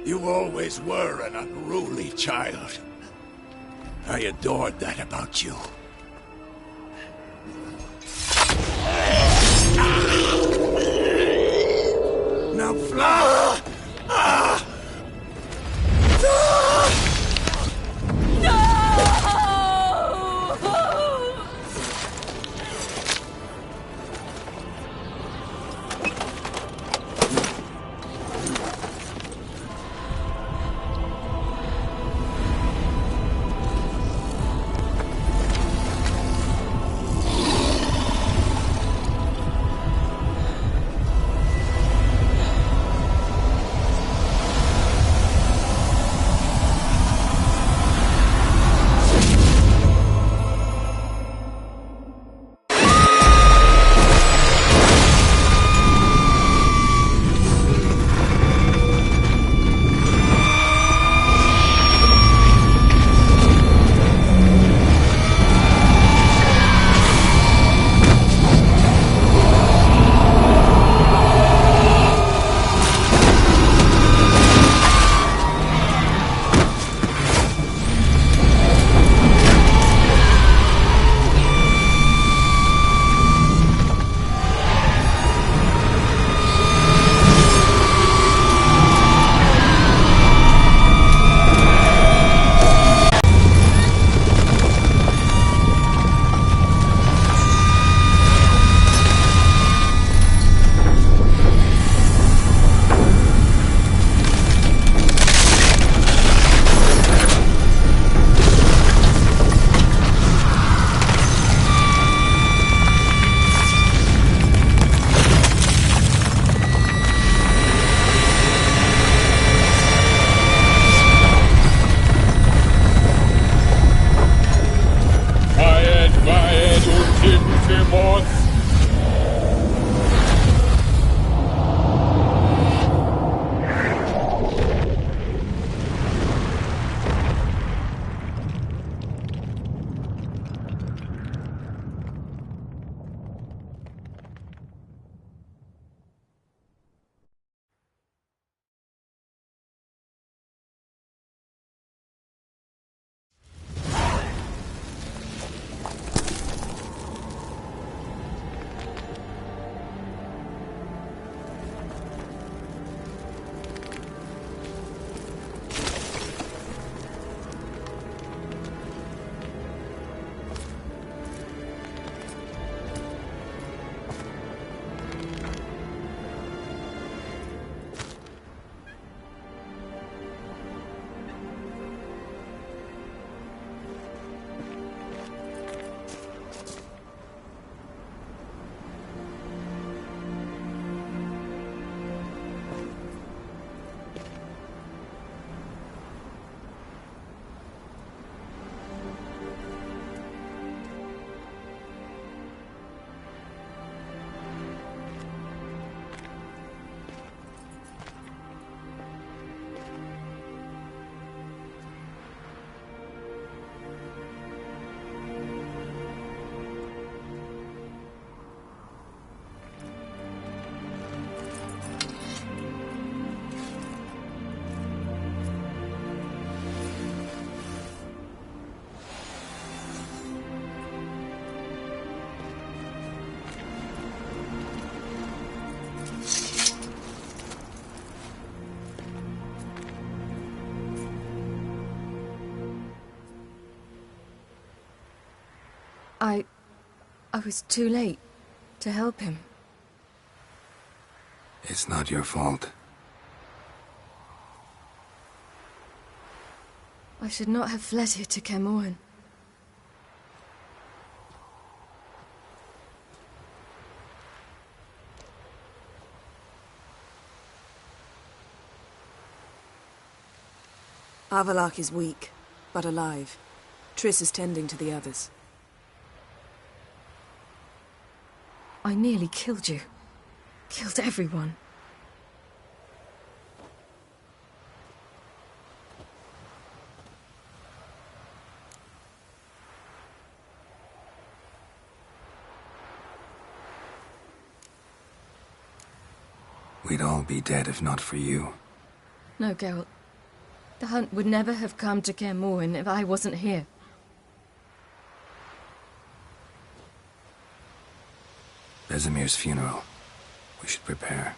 You always were an unruly child. I adored that about you. Now fly! I was too late to help him. It's not your fault. I should not have fled here to Kermoren. Avalak is weak, but alive. Triss is tending to the others. I nearly killed you. Killed everyone. We'd all be dead if not for you. No, Geralt. The hunt would never have come to Kaer Morhen if I wasn't here. Vesemir's funeral. We should prepare.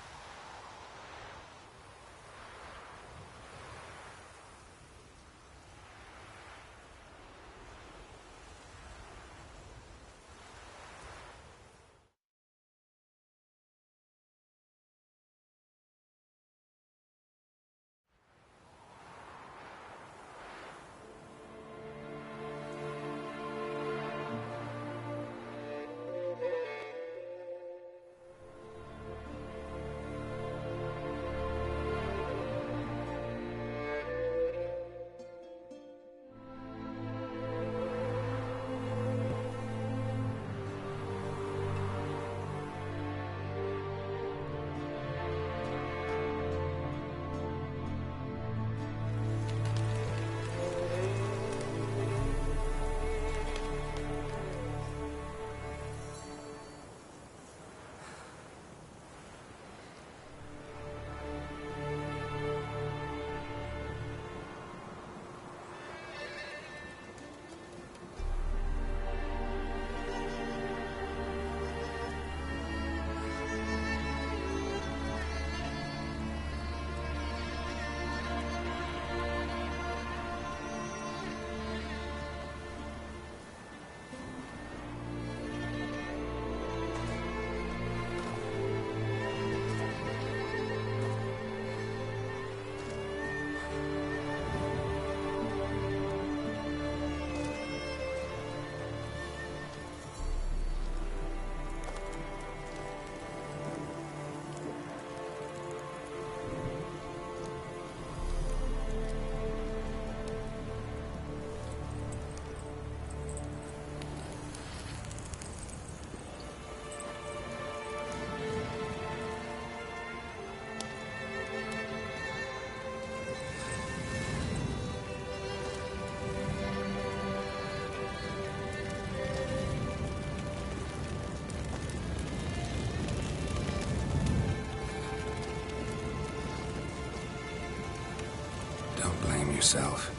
Don't blame yourself.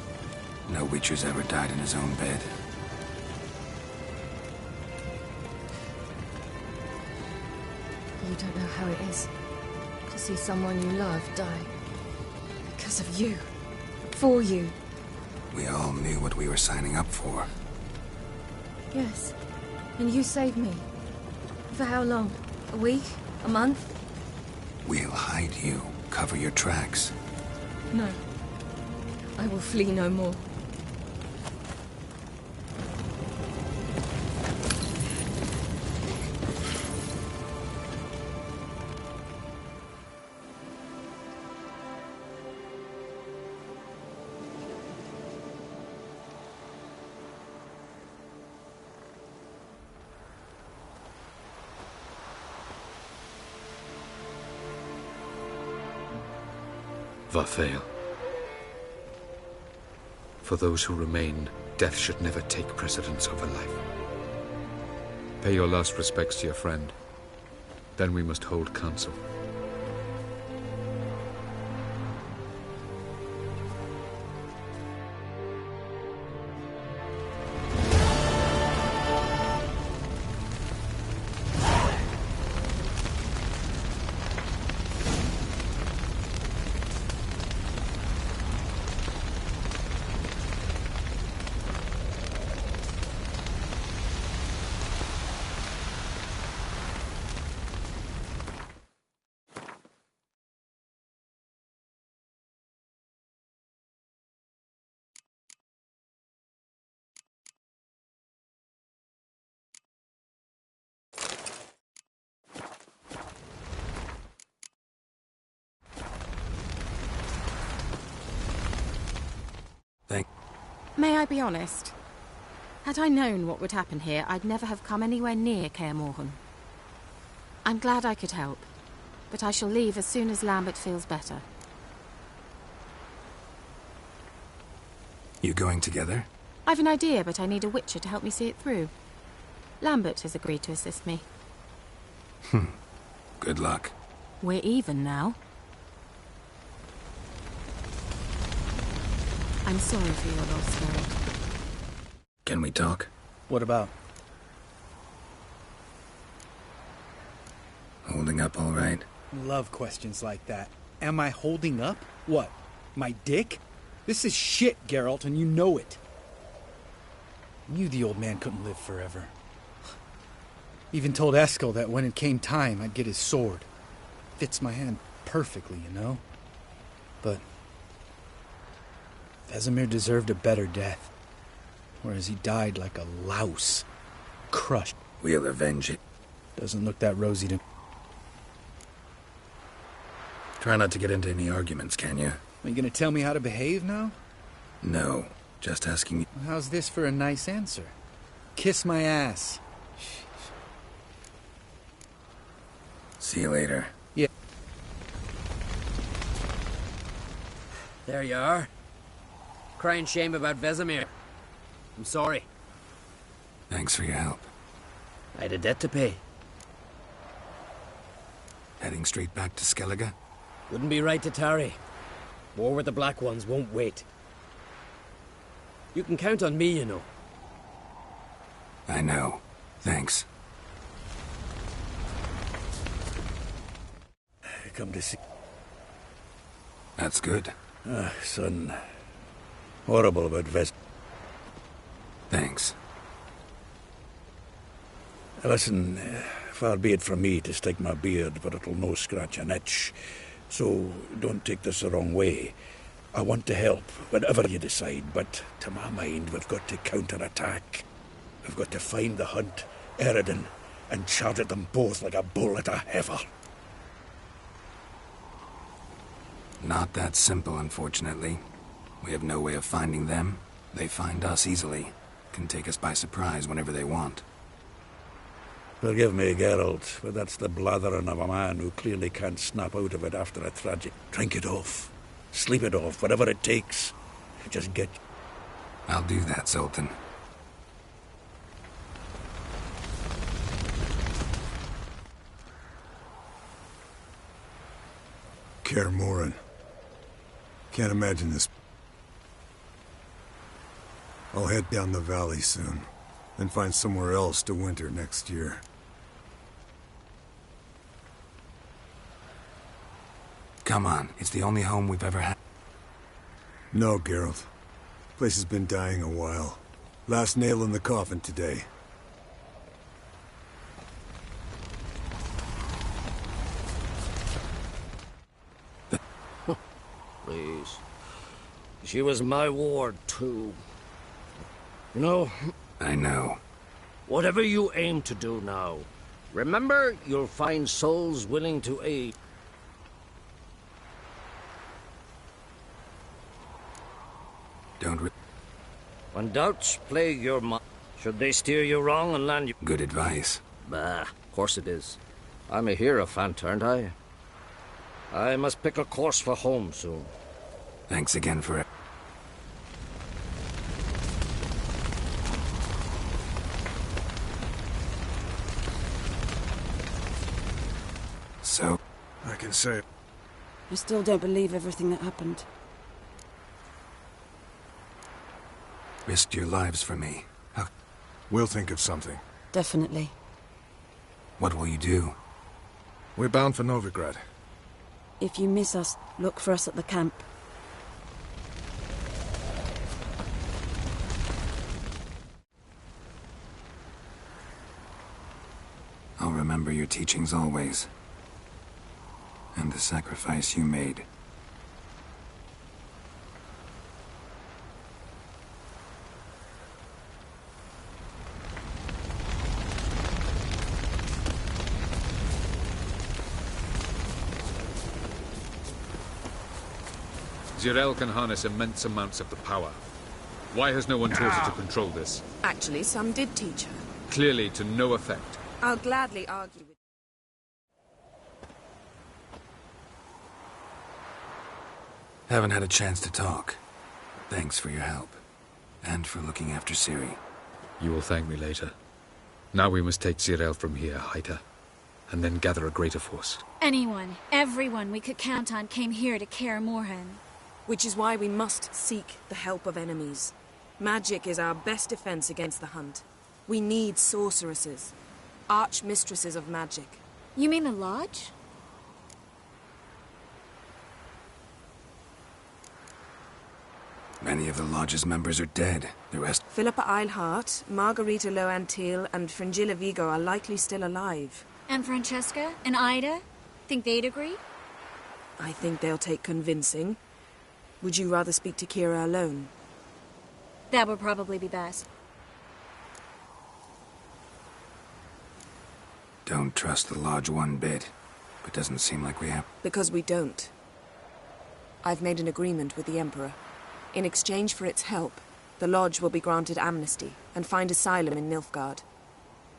No Witcher's ever died in his own bed. You don't know how it is to see someone you love die. Because of you. For you. We all knew what we were signing up for. Yes. And you saved me. For how long? A week? A month? We'll hide you. Cover your tracks. No. I will flee no more. Varfail. For those who remain, death should never take precedence over life. Pay your last respects to your friend. Then we must hold council. May I be honest? Had I known what would happen here, I'd never have come anywhere near Kaer Morhen. I'm glad I could help, but I shall leave as soon as Lambert feels better. You going together? I've an idea, but I need a Witcher to help me see it through. Lambert has agreed to assist me. Good luck. We're even now. I'm sorry for your loss, Geralt. Can we talk? What about? Holding up all right? Love questions like that. Am I holding up? What? My dick? This is shit, Geralt, and you know it. Knew the old man couldn't live forever. Even told Eskel that when it came time, I'd get his sword. Fits my hand perfectly, you know? But Vesemir deserved a better death. Whereas he died like a louse. Crushed. We'll avenge it. Doesn't look that rosy to... Try not to get into any arguments, can you? Are you gonna tell me how to behave now? No. Just asking you. Well, how's this for a nice answer? Kiss my ass. See you later. Yeah. There you are. Crying shame about Vesemir. I'm sorry. Thanks for your help. I had a debt to pay. Heading straight back to Skellige? Wouldn't be right to tarry. War with the Black Ones won't wait. You can count on me, you know. I know. Thanks. Come to see. That's good. Son. Horrible about Ves. Thanks. Listen, far be it from me to stick my beard, but it'll no scratch an itch. So don't take this the wrong way. I want to help, whatever you decide, but to my mind, we've got to counterattack. We've got to find the Hunt, Eredin, and charge at them both like a bull at a heifer. Not that simple, unfortunately. We have no way of finding them. They find us easily. Can take us by surprise whenever they want. Forgive me, Geralt, but that's the blathering of a man who clearly can't snap out of it after a tragic. Drink it off. Sleep it off, whatever it takes. Just get... I'll do that, Sultan. Kaer Morhen. Can't imagine this. I'll head down the valley soon, then find somewhere else to winter next year. Come on, it's the only home we've ever had. No, Geralt. Place has been dying a while. Last nail in the coffin today. Please. She was my ward, too. You know... I know. Whatever you aim to do now, remember you'll find souls willing to aid. When doubts plague your mind, should they steer you wrong and land you... Good advice. Bah, of course it is. I'm a hierophant, aren't I? I must pick a course for home soon. Thanks again for it. So? I can say... I still don't believe everything that happened. Risked your lives for me. How... We'll think of something. Definitely. What will you do? We're bound for Novigrad. If you miss us, look for us at the camp. I'll remember your teachings always. And the sacrifice you made. Zirel can harness immense amounts of the power. Why has no one taught her to control this? Actually, some did teach her. Clearly to no effect. I'll gladly argue with Haven't had a chance to talk. Thanks for your help. And for looking after Ciri. You will thank me later. Now we must take Ciri from here, hide her, and then gather a greater force. Anyone, everyone we could count on came here to Kaer Morhen. Which is why we must seek the help of enemies. Magic is our best defense against the hunt. We need sorceresses. Archmistresses of magic. You mean the Lodge? Many of the Lodge's members are dead. The rest... Philippa Eilhart, Margarita Loantil, and Fringilla Vigo are likely still alive. And Francesca? And Ida? Think they'd agree? I think they'll take convincing. Would you rather speak to Kira alone? That would probably be best. Don't trust the Lodge one bit. It doesn't seem like we have... Because we don't. I've made an agreement with the Emperor. In exchange for its help, the Lodge will be granted amnesty and find asylum in Nilfgaard.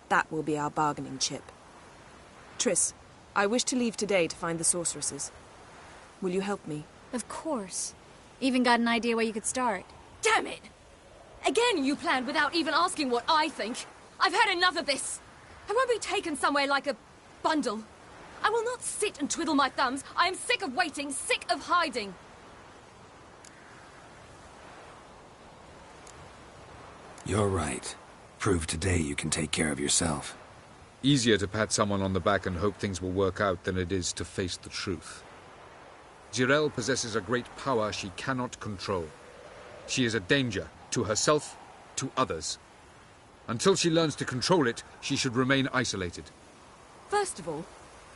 That will be our bargaining chip. Triss, I wish to leave today to find the sorceresses. Will you help me? Of course. Even got an idea where you could start. Damn it! Again you planned without even asking what I think. I've had enough of this. I won't be taken somewhere like a bundle. I will not sit and twiddle my thumbs. I am sick of waiting, sick of hiding. You're right. Prove today you can take care of yourself. Easier to pat someone on the back and hope things will work out than it is to face the truth. Jirel possesses a great power she cannot control. She is a danger to herself, to others. Until she learns to control it, she should remain isolated. First of all,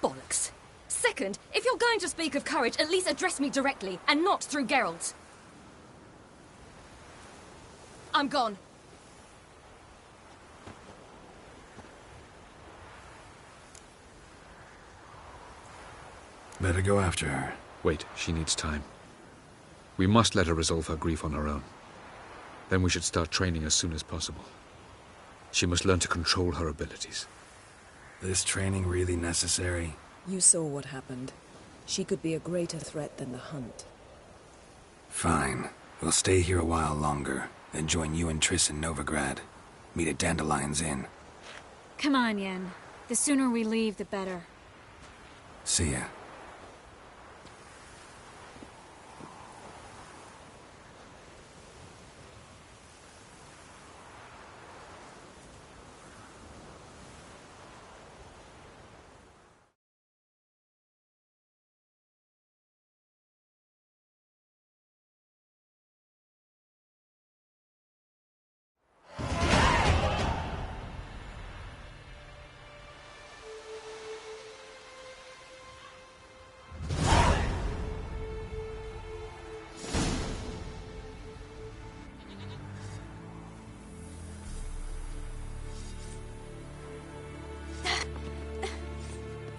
bollocks. Second, if you're going to speak of courage, at least address me directly, and not through Geralt. I'm gone. Better go after her. Wait, she needs time. We must let her resolve her grief on her own. Then we should start training as soon as possible. She must learn to control her abilities. This training really necessary? You saw what happened. She could be a greater threat than the hunt. Fine. We'll stay here a while longer, then join you and Triss in Novigrad. Meet at Dandelion's Inn. Come on, Yen. The sooner we leave, the better. See ya.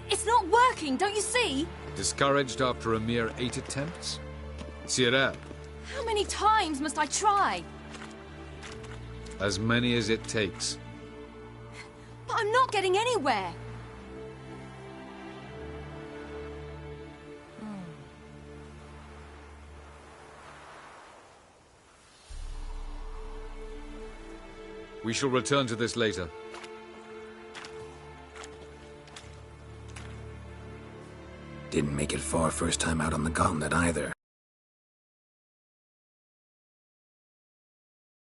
It's not working, don't you see? Discouraged after a mere 8 attempts? Ciri, How many times must I try? as many as it takes. But I'm not getting anywhere. We shall return to this later. Didn't make it far first time out on the gauntlet either.